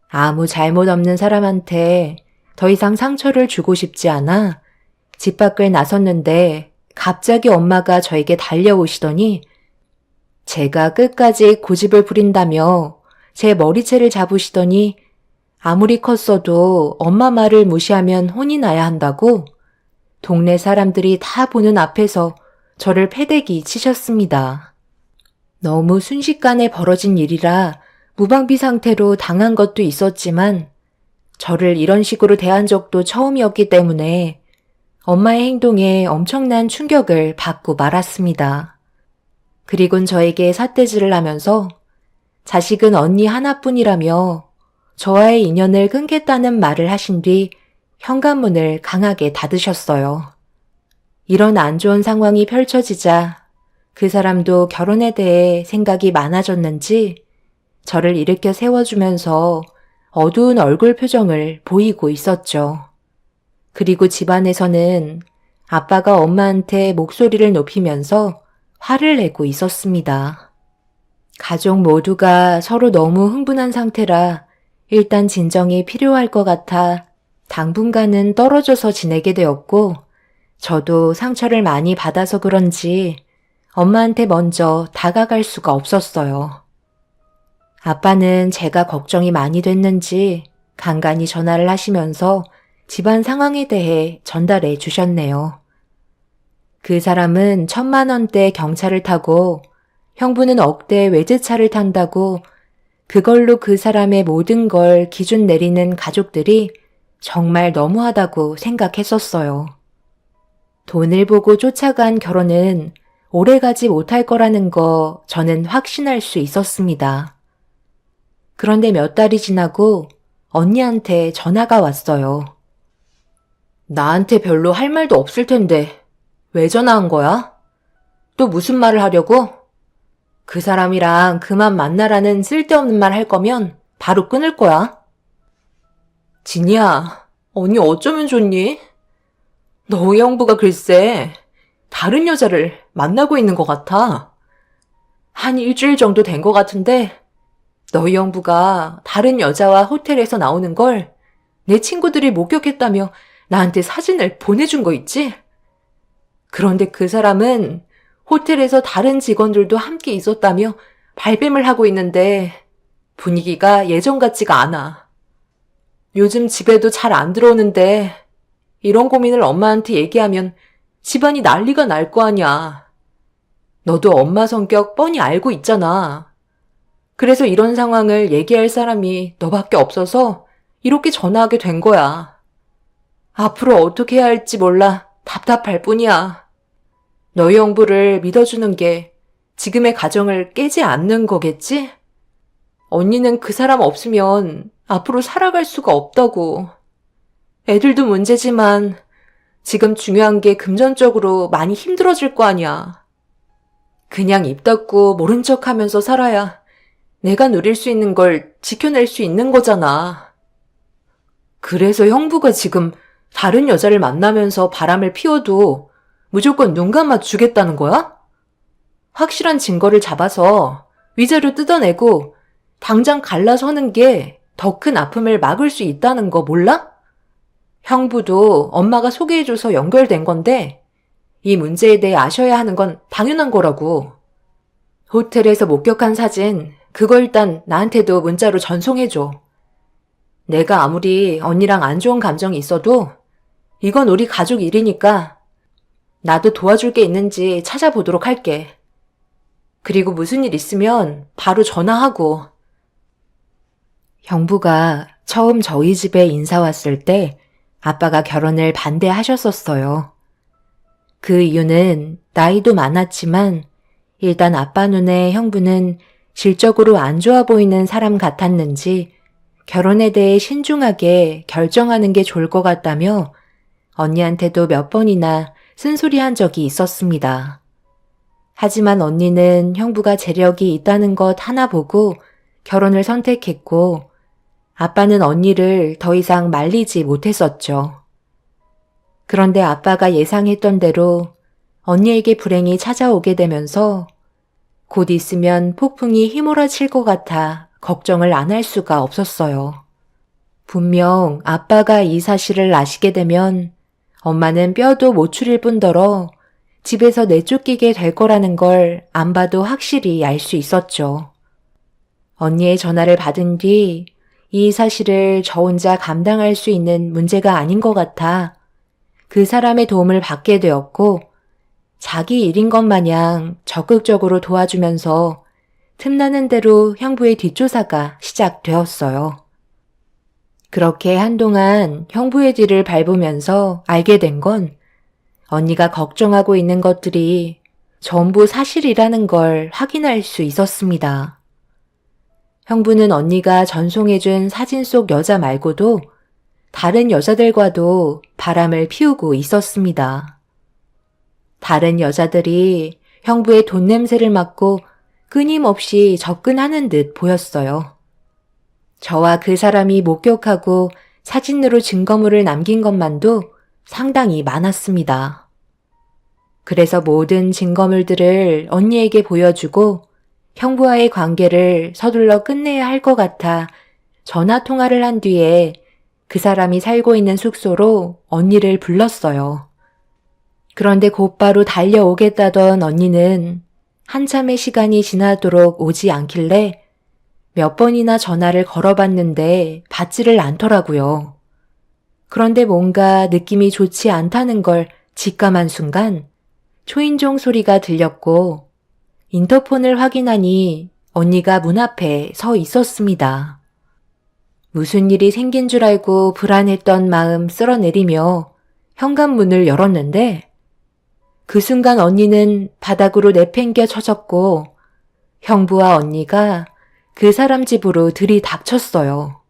아무 잘못 없는 사람한테 더 이상 상처를 주고 싶지 않아 집 밖을 나섰는데 갑자기 엄마가 저에게 달려오시더니 제가 끝까지 고집을 부린다며 제 머리채를 잡으시더니 아무리 컸어도 엄마 말을 무시하면 혼이 나야 한다고 동네 사람들이 다 보는 앞에서 저를 패대기 치셨습니다. 너무 순식간에 벌어진 일이라 무방비 상태로 당한 것도 있었지만 저를 이런 식으로 대한 적도 처음이었기 때문에 엄마의 행동에 엄청난 충격을 받고 말았습니다. 그리곤 저에게 삿대질을 하면서 자식은 언니 하나뿐이라며 저와의 인연을 끊겠다는 말을 하신 뒤 현관문을 강하게 닫으셨어요. 이런 안 좋은 상황이 펼쳐지자 그 사람도 결혼에 대해 생각이 많아졌는지 저를 일으켜 세워주면서 어두운 얼굴 표정을 보이고 있었죠. 그리고 집안에서는 아빠가 엄마한테 목소리를 높이면서 화를 내고 있었습니다. 가족 모두가 서로 너무 흥분한 상태라 일단 진정이 필요할 것 같아 당분간은 떨어져서 지내게 되었고 저도 상처를 많이 받아서 그런지 엄마한테 먼저 다가갈 수가 없었어요. 아빠는 제가 걱정이 많이 됐는지 간간히 전화를 하시면서 집안 상황에 대해 전달해 주셨네요. 그 사람은 1,000만 원대 경차를 타고 형부는 억대 외제차를 탄다고 그걸로 그 사람의 모든 걸 기준 내리는 가족들이 정말 너무하다고 생각했었어요. 돈을 보고 쫓아간 결혼은 오래가지 못할 거라는 거 저는 확신할 수 있었습니다. 그런데 몇 달이 지나고 언니한테 전화가 왔어요. 나한테 별로 할 말도 없을 텐데 왜 전화한 거야? 또 무슨 말을 하려고? 그 사람이랑 그만 만나라는 쓸데없는 말 할 거면 바로 끊을 거야. 진이야, 언니 어쩌면 좋니? 너희 형부가 글쎄 다른 여자를 만나고 있는 것 같아. 한 일주일 정도 된 것 같은데 너희 형부가 다른 여자와 호텔에서 나오는 걸 내 친구들이 목격했다며 나한테 사진을 보내준 거 있지? 그런데 그 사람은 호텔에서 다른 직원들도 함께 있었다며 발뺌을 하고 있는데 분위기가 예전 같지가 않아. 요즘 집에도 잘 안 들어오는데 이런 고민을 엄마한테 얘기하면 집안이 난리가 날 거 아냐. 너도 엄마 성격 뻔히 알고 있잖아. 그래서 이런 상황을 얘기할 사람이 너밖에 없어서 이렇게 전화하게 된 거야. 앞으로 어떻게 해야 할지 몰라 답답할 뿐이야. 너희 형부를 믿어주는 게 지금의 가정을 깨지 않는 거겠지? 언니는 그 사람 없으면 앞으로 살아갈 수가 없다고. 애들도 문제지만 지금 중요한 게 금전적으로 많이 힘들어질 거 아니야. 그냥 입 닫고 모른 척 하면서 살아야 내가 누릴 수 있는 걸 지켜낼 수 있는 거잖아. 그래서 형부가 지금 다른 여자를 만나면서 바람을 피워도 무조건 눈 감아 주겠다는 거야? 확실한 증거를 잡아서 위자료 뜯어내고 당장 갈라서는 게 더 큰 아픔을 막을 수 있다는 거 몰라? 형부도 엄마가 소개해줘서 연결된 건데 이 문제에 대해 아셔야 하는 건 당연한 거라고. 호텔에서 목격한 사진 그거 일단 나한테도 문자로 전송해줘. 내가 아무리 언니랑 안 좋은 감정이 있어도 이건 우리 가족 일이니까 나도 도와줄 게 있는지 찾아보도록 할게. 그리고 무슨 일 있으면 바로 전화하고. 형부가 처음 저희 집에 인사 왔을 때 아빠가 결혼을 반대하셨었어요. 그 이유는 나이도 많았지만 일단 아빠 눈에 형부는 질적으로 안 좋아 보이는 사람 같았는지 결혼에 대해 신중하게 결정하는 게 좋을 것 같다며 언니한테도 몇 번이나 쓴소리한 적이 있었습니다. 하지만 언니는 형부가 재력이 있다는 것 하나 보고 결혼을 선택했고 아빠는 언니를 더 이상 말리지 못했었죠. 그런데 아빠가 예상했던 대로 언니에게 불행이 찾아오게 되면서 곧 있으면 폭풍이 휘몰아칠 것 같아 걱정을 안 할 수가 없었어요. 분명 아빠가 이 사실을 아시게 되면 엄마는 뼈도 못 추릴 뿐더러 집에서 내쫓기게 될 거라는 걸 안 봐도 확실히 알 수 있었죠. 언니의 전화를 받은 뒤 이 사실을 저 혼자 감당할 수 있는 문제가 아닌 것 같아 그 사람의 도움을 받게 되었고 자기 일인 것 마냥 적극적으로 도와주면서 틈나는 대로 형부의 뒷조사가 시작되었어요. 그렇게 한동안 형부의 뒤를 밟으면서 알게 된 건 언니가 걱정하고 있는 것들이 전부 사실이라는 걸 확인할 수 있었습니다. 형부는 언니가 전송해준 사진 속 여자 말고도 다른 여자들과도 바람을 피우고 있었습니다. 다른 여자들이 형부의 돈 냄새를 맡고 끊임없이 접근하는 듯 보였어요. 저와 그 사람이 목격하고 사진으로 증거물을 남긴 것만도 상당히 많았습니다. 그래서 모든 증거물들을 언니에게 보여주고 형부와의 관계를 서둘러 끝내야 할 것 같아 전화 통화를 한 뒤에 그 사람이 살고 있는 숙소로 언니를 불렀어요. 그런데 곧바로 달려오겠다던 언니는 한참의 시간이 지나도록 오지 않길래 몇 번이나 전화를 걸어봤는데 받지를 않더라고요. 그런데 뭔가 느낌이 좋지 않다는 걸 직감한 순간 초인종 소리가 들렸고 인터폰을 확인하니 언니가 문 앞에 서 있었습니다. 무슨 일이 생긴 줄 알고 불안했던 마음 쓸어내리며 현관문을 열었는데 그 순간 언니는 바닥으로 내팽겨 쳐졌고 형부와 언니가 그 사람 집으로 들이닥쳤어요.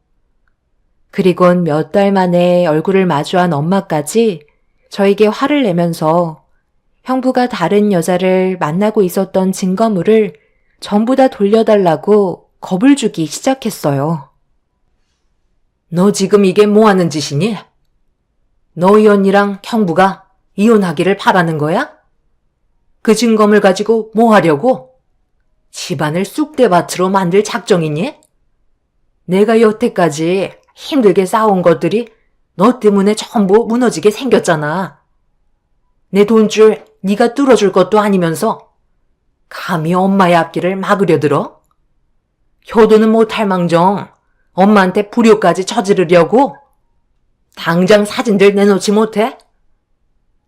그리곤 몇 달 만에 얼굴을 마주한 엄마까지 저에게 화를 내면서 형부가 다른 여자를 만나고 있었던 증거물을 전부 다 돌려달라고 겁을 주기 시작했어요. 너 지금 이게 뭐 하는 짓이니? 너희 언니랑 형부가 이혼하기를 바라는 거야? 그 증거물 가지고 뭐 하려고? 집안을 쑥대밭으로 만들 작정이니? 내가 여태까지 힘들게 쌓아온 것들이 너 때문에 전부 무너지게 생겼잖아. 내 돈줄 네가 뚫어줄 것도 아니면서 감히 엄마의 앞길을 막으려 들어? 효도는 못할 망정 엄마한테 불효까지 저지르려고? 당장 사진들 내놓지 못해?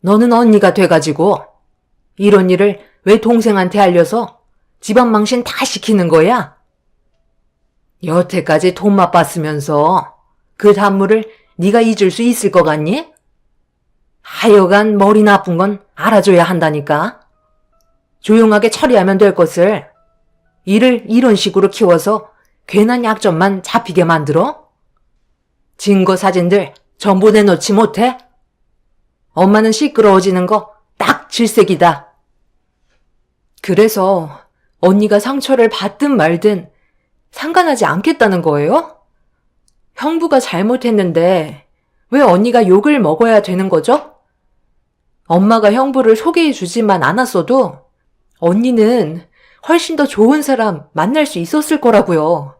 너는 언니가 돼가지고 이런 일을 왜 동생한테 알려서 집안 망신 다 시키는 거야? 여태까지 돈 맛봤으면서 그 단물을 네가 잊을 수 있을 것 같니? 하여간 머리 나쁜 건 알아줘야 한다니까. 조용하게 처리하면 될 것을 일을 이런 식으로 키워서 괜한 약점만 잡히게 만들어? 증거 사진들 전부 내놓지 못해? 엄마는 시끄러워지는 거 딱 질색이다. 그래서 언니가 상처를 받든 말든 상관하지 않겠다는 거예요? 형부가 잘못했는데 왜 언니가 욕을 먹어야 되는 거죠? 엄마가 형부를 소개해 주지만 않았어도 언니는 훨씬 더 좋은 사람 만날 수 있었을 거라고요.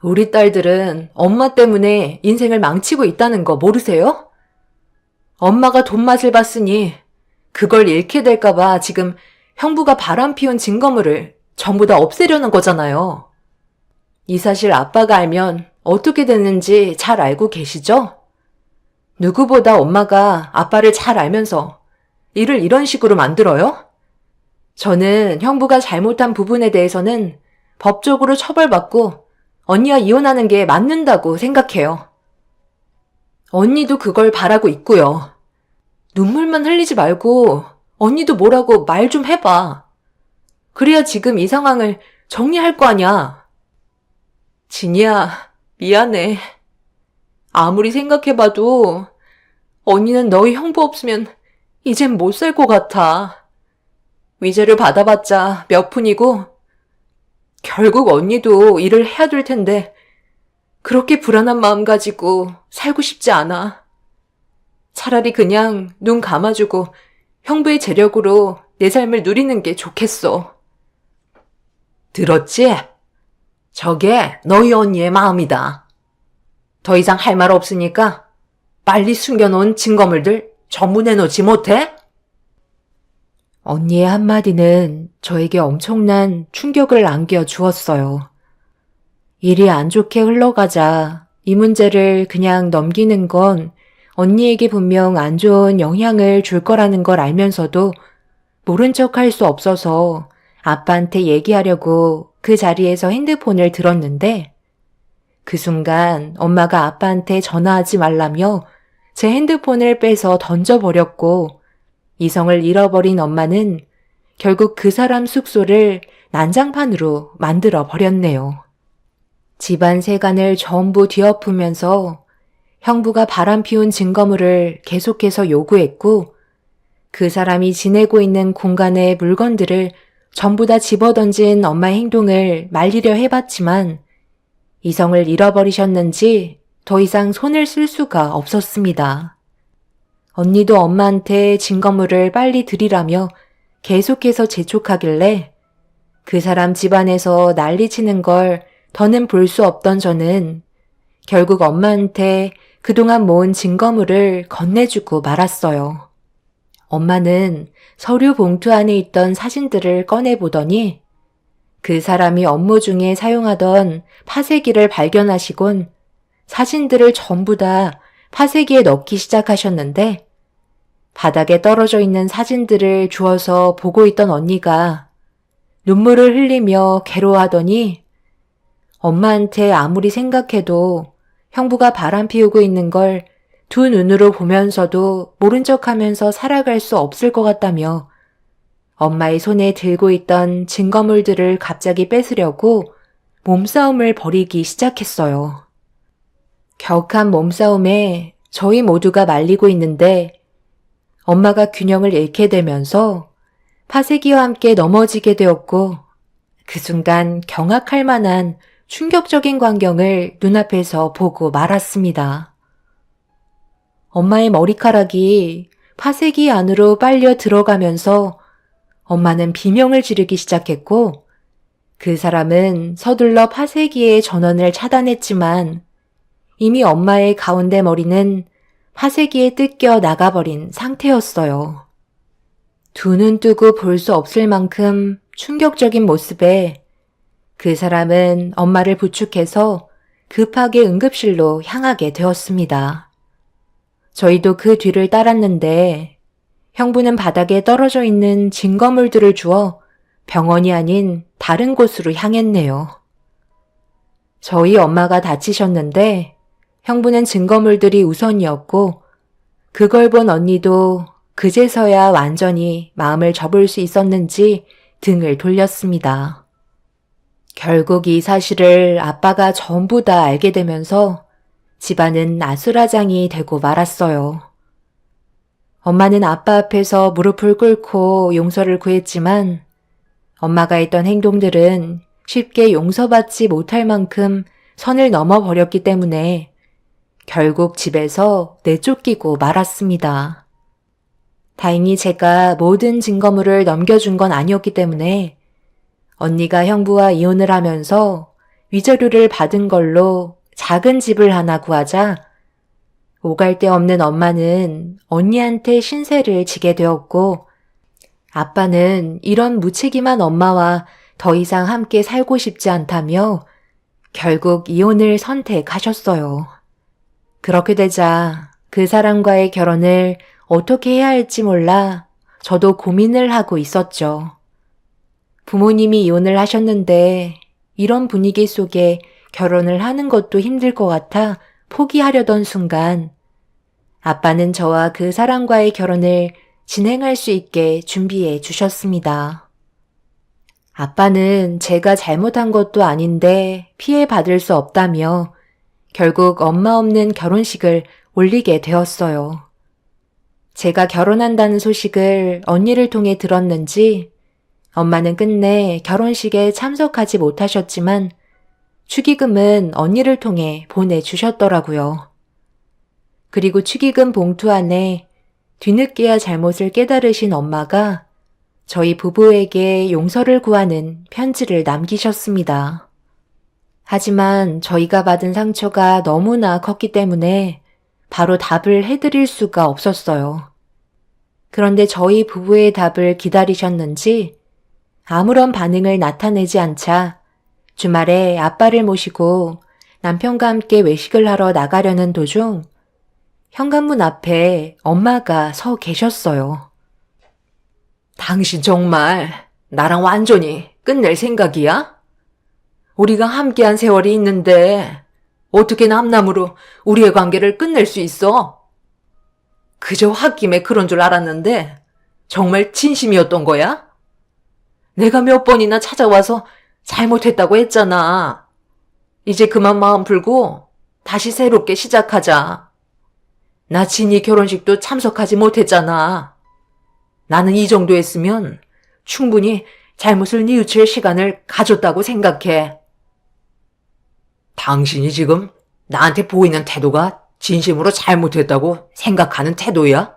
우리 딸들은 엄마 때문에 인생을 망치고 있다는 거 모르세요? 엄마가 돈 맛을 봤으니 그걸 잃게 될까봐 지금 형부가 바람 피운 증거물을 전부 다 없애려는 거잖아요. 이 사실 아빠가 알면 어떻게 되는지 잘 알고 계시죠? 누구보다 엄마가 아빠를 잘 알면서 일을 이런 식으로 만들어요? 저는 형부가 잘못한 부분에 대해서는 법적으로 처벌받고 언니와 이혼하는 게 맞는다고 생각해요. 언니도 그걸 바라고 있고요. 눈물만 흘리지 말고 언니도 뭐라고 말 좀 해봐. 그래야 지금 이 상황을 정리할 거 아냐. 진이야, 미안해. 아무리 생각해봐도 언니는 너희 형부 없으면 이젠 못 살 것 같아. 위자료 받아봤자 몇 푼이고 결국 언니도 일을 해야 될 텐데 그렇게 불안한 마음 가지고 살고 싶지 않아. 차라리 그냥 눈 감아주고 형부의 재력으로 내 삶을 누리는 게 좋겠어. 들었지? 저게 너희 언니의 마음이다. 더 이상 할 말 없으니까 빨리 숨겨놓은 증거물들 전부 내놓지 못해? 언니의 한마디는 저에게 엄청난 충격을 안겨주었어요. 일이 안 좋게 흘러가자 이 문제를 그냥 넘기는 건 언니에게 분명 안 좋은 영향을 줄 거라는 걸 알면서도 모른 척 할 수 없어서 아빠한테 얘기하려고 그 자리에서 핸드폰을 들었는데 그 순간 엄마가 아빠한테 전화하지 말라며 제 핸드폰을 빼서 던져버렸고 이성을 잃어버린 엄마는 결국 그 사람 숙소를 난장판으로 만들어 버렸네요. 집안 세간을 전부 뒤엎으면서 형부가 바람 피운 증거물을 계속해서 요구했고 그 사람이 지내고 있는 공간의 물건들을 전부 다 집어던진 엄마의 행동을 말리려 해봤지만 이성을 잃어버리셨는지 더 이상 손을 쓸 수가 없었습니다. 언니도 엄마한테 증거물을 빨리 드리라며 계속해서 재촉하길래 그 사람 집안에서 난리치는 걸 더는 볼 수 없던 저는 결국 엄마한테 그동안 모은 증거물을 건네주고 말았어요. 엄마는 서류 봉투 안에 있던 사진들을 꺼내보더니 그 사람이 업무 중에 사용하던 파쇄기를 발견하시곤 사진들을 전부 다 파쇄기에 넣기 시작하셨는데 바닥에 떨어져 있는 사진들을 주워서 보고 있던 언니가 눈물을 흘리며 괴로워하더니 엄마한테 아무리 생각해도 형부가 바람 피우고 있는 걸 두 눈으로 보면서도 모른 척하면서 살아갈 수 없을 것 같다며 엄마의 손에 들고 있던 증거물들을 갑자기 뺏으려고 몸싸움을 벌이기 시작했어요. 격한 몸싸움에 저희 모두가 말리고 있는데 엄마가 균형을 잃게 되면서 파세기와 함께 넘어지게 되었고 그 순간 경악할 만한 충격적인 광경을 눈앞에서 보고 말았습니다. 엄마의 머리카락이 파세기 안으로 빨려 들어가면서 엄마는 비명을 지르기 시작했고 그 사람은 서둘러 파세기의 전원을 차단했지만 이미 엄마의 가운데 머리는 파세기에 뜯겨 나가버린 상태였어요. 두 눈 뜨고 볼 수 없을 만큼 충격적인 모습에 그 사람은 엄마를 부축해서 급하게 응급실로 향하게 되었습니다. 저희도 그 뒤를 따랐는데 형부는 바닥에 떨어져 있는 증거물들을 주워 병원이 아닌 다른 곳으로 향했네요. 저희 엄마가 다치셨는데 형부는 증거물들이 우선이었고 그걸 본 언니도 그제서야 완전히 마음을 접을 수 있었는지 등을 돌렸습니다. 결국 이 사실을 아빠가 전부 다 알게 되면서 집안은 아수라장이 되고 말았어요. 엄마는 아빠 앞에서 무릎을 꿇고 용서를 구했지만 엄마가 했던 행동들은 쉽게 용서받지 못할 만큼 선을 넘어버렸기 때문에 결국 집에서 내쫓기고 말았습니다. 다행히 제가 모든 증거물을 넘겨준 건 아니었기 때문에 언니가 형부와 이혼을 하면서 위자료를 받은 걸로 작은 집을 하나 구하자 오갈 데 없는 엄마는 언니한테 신세를 지게 되었고 아빠는 이런 무책임한 엄마와 더 이상 함께 살고 싶지 않다며 결국 이혼을 선택하셨어요. 그렇게 되자 그 사람과의 결혼을 어떻게 해야 할지 몰라 저도 고민을 하고 있었죠. 부모님이 이혼을 하셨는데 이런 분위기 속에 결혼을 하는 것도 힘들 것 같아 포기하려던 순간 아빠는 저와 그 사람과의 결혼을 진행할 수 있게 준비해 주셨습니다. 아빠는 제가 잘못한 것도 아닌데 피해받을 수 없다며 결국 엄마 없는 결혼식을 올리게 되었어요. 제가 결혼한다는 소식을 언니를 통해 들었는지 엄마는 끝내 결혼식에 참석하지 못하셨지만 축의금은 언니를 통해 보내주셨더라고요. 그리고 축의금 봉투 안에 뒤늦게야 잘못을 깨달으신 엄마가 저희 부부에게 용서를 구하는 편지를 남기셨습니다. 하지만 저희가 받은 상처가 너무나 컸기 때문에 바로 답을 해드릴 수가 없었어요. 그런데 저희 부부의 답을 기다리셨는지 아무런 반응을 나타내지 않자 주말에 아빠를 모시고 남편과 함께 외식을 하러 나가려는 도중 현관문 앞에 엄마가 서 계셨어요. 당신 정말 나랑 완전히 끝낼 생각이야? 우리가 함께한 세월이 있는데 어떻게 남남으로 우리의 관계를 끝낼 수 있어? 그저 홧김에 그런 줄 알았는데 정말 진심이었던 거야? 내가 몇 번이나 찾아와서 잘못했다고 했잖아. 이제 그만 마음 풀고 다시 새롭게 시작하자. 나 진이 결혼식도 참석하지 못했잖아. 나는 이 정도 했으면 충분히 잘못을 뉘우칠 시간을 가졌다고 생각해. 당신이 지금 나한테 보이는 태도가 진심으로 잘못했다고 생각하는 태도야?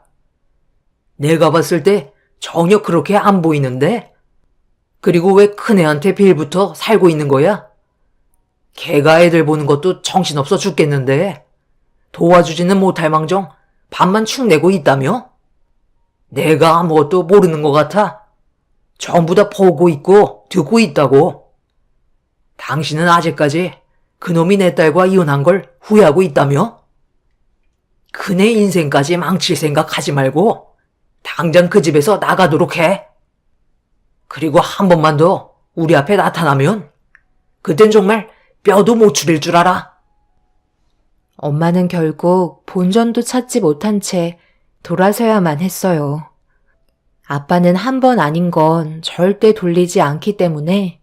내가 봤을 때 전혀 그렇게 안 보이는데? 그리고 왜 큰애한테 빌부터 살고 있는 거야? 걔가 애들 보는 것도 정신없어 죽겠는데 도와주지는 못할 망정 밥만 축내고 있다며? 내가 아무것도 모르는 것 같아? 전부 다 보고 있고 듣고 있다고. 당신은 아직까지 그놈이 내 딸과 이혼한 걸 후회하고 있다며? 그네 인생까지 망칠 생각하지 말고 당장 그 집에서 나가도록 해. 그리고 한 번만 더 우리 앞에 나타나면 그땐 정말 뼈도 못 추릴 줄 알아. 엄마는 결국 본전도 찾지 못한 채 돌아서야만 했어요. 아빠는 한 번 아닌 건 절대 돌리지 않기 때문에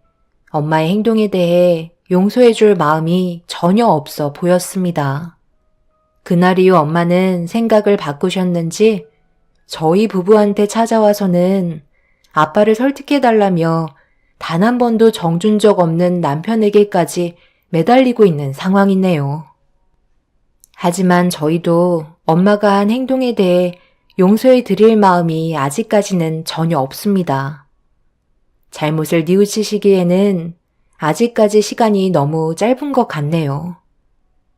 엄마의 행동에 대해 용서해줄 마음이 전혀 없어 보였습니다. 그날 이후 엄마는 생각을 바꾸셨는지 저희 부부한테 찾아와서는 아빠를 설득해달라며 단 한 번도 정준 적 없는 남편에게까지 매달리고 있는 상황이네요. 하지만 저희도 엄마가 한 행동에 대해 용서해 드릴 마음이 아직까지는 전혀 없습니다. 잘못을 뉘우치시기에는 아직까지 시간이 너무 짧은 것 같네요.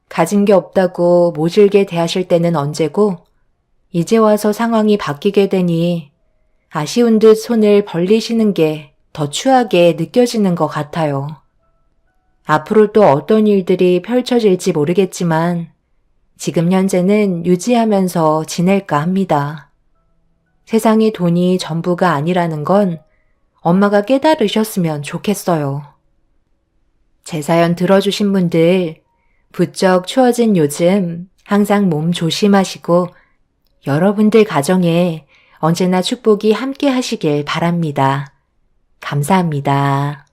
가진 게 없다고 모질게 대하실 때는 언제고, 이제 와서 상황이 바뀌게 되니 아쉬운 듯 손을 벌리시는 게 더 추하게 느껴지는 것 같아요. 앞으로 또 어떤 일들이 펼쳐질지 모르겠지만 지금 현재는 유지하면서 지낼까 합니다. 세상의 돈이 전부가 아니라는 건 엄마가 깨달으셨으면 좋겠어요. 제 사연 들어주신 분들, 부쩍 추워진 요즘 항상 몸 조심하시고 여러분들 가정에 언제나 축복이 함께 하시길 바랍니다. 감사합니다.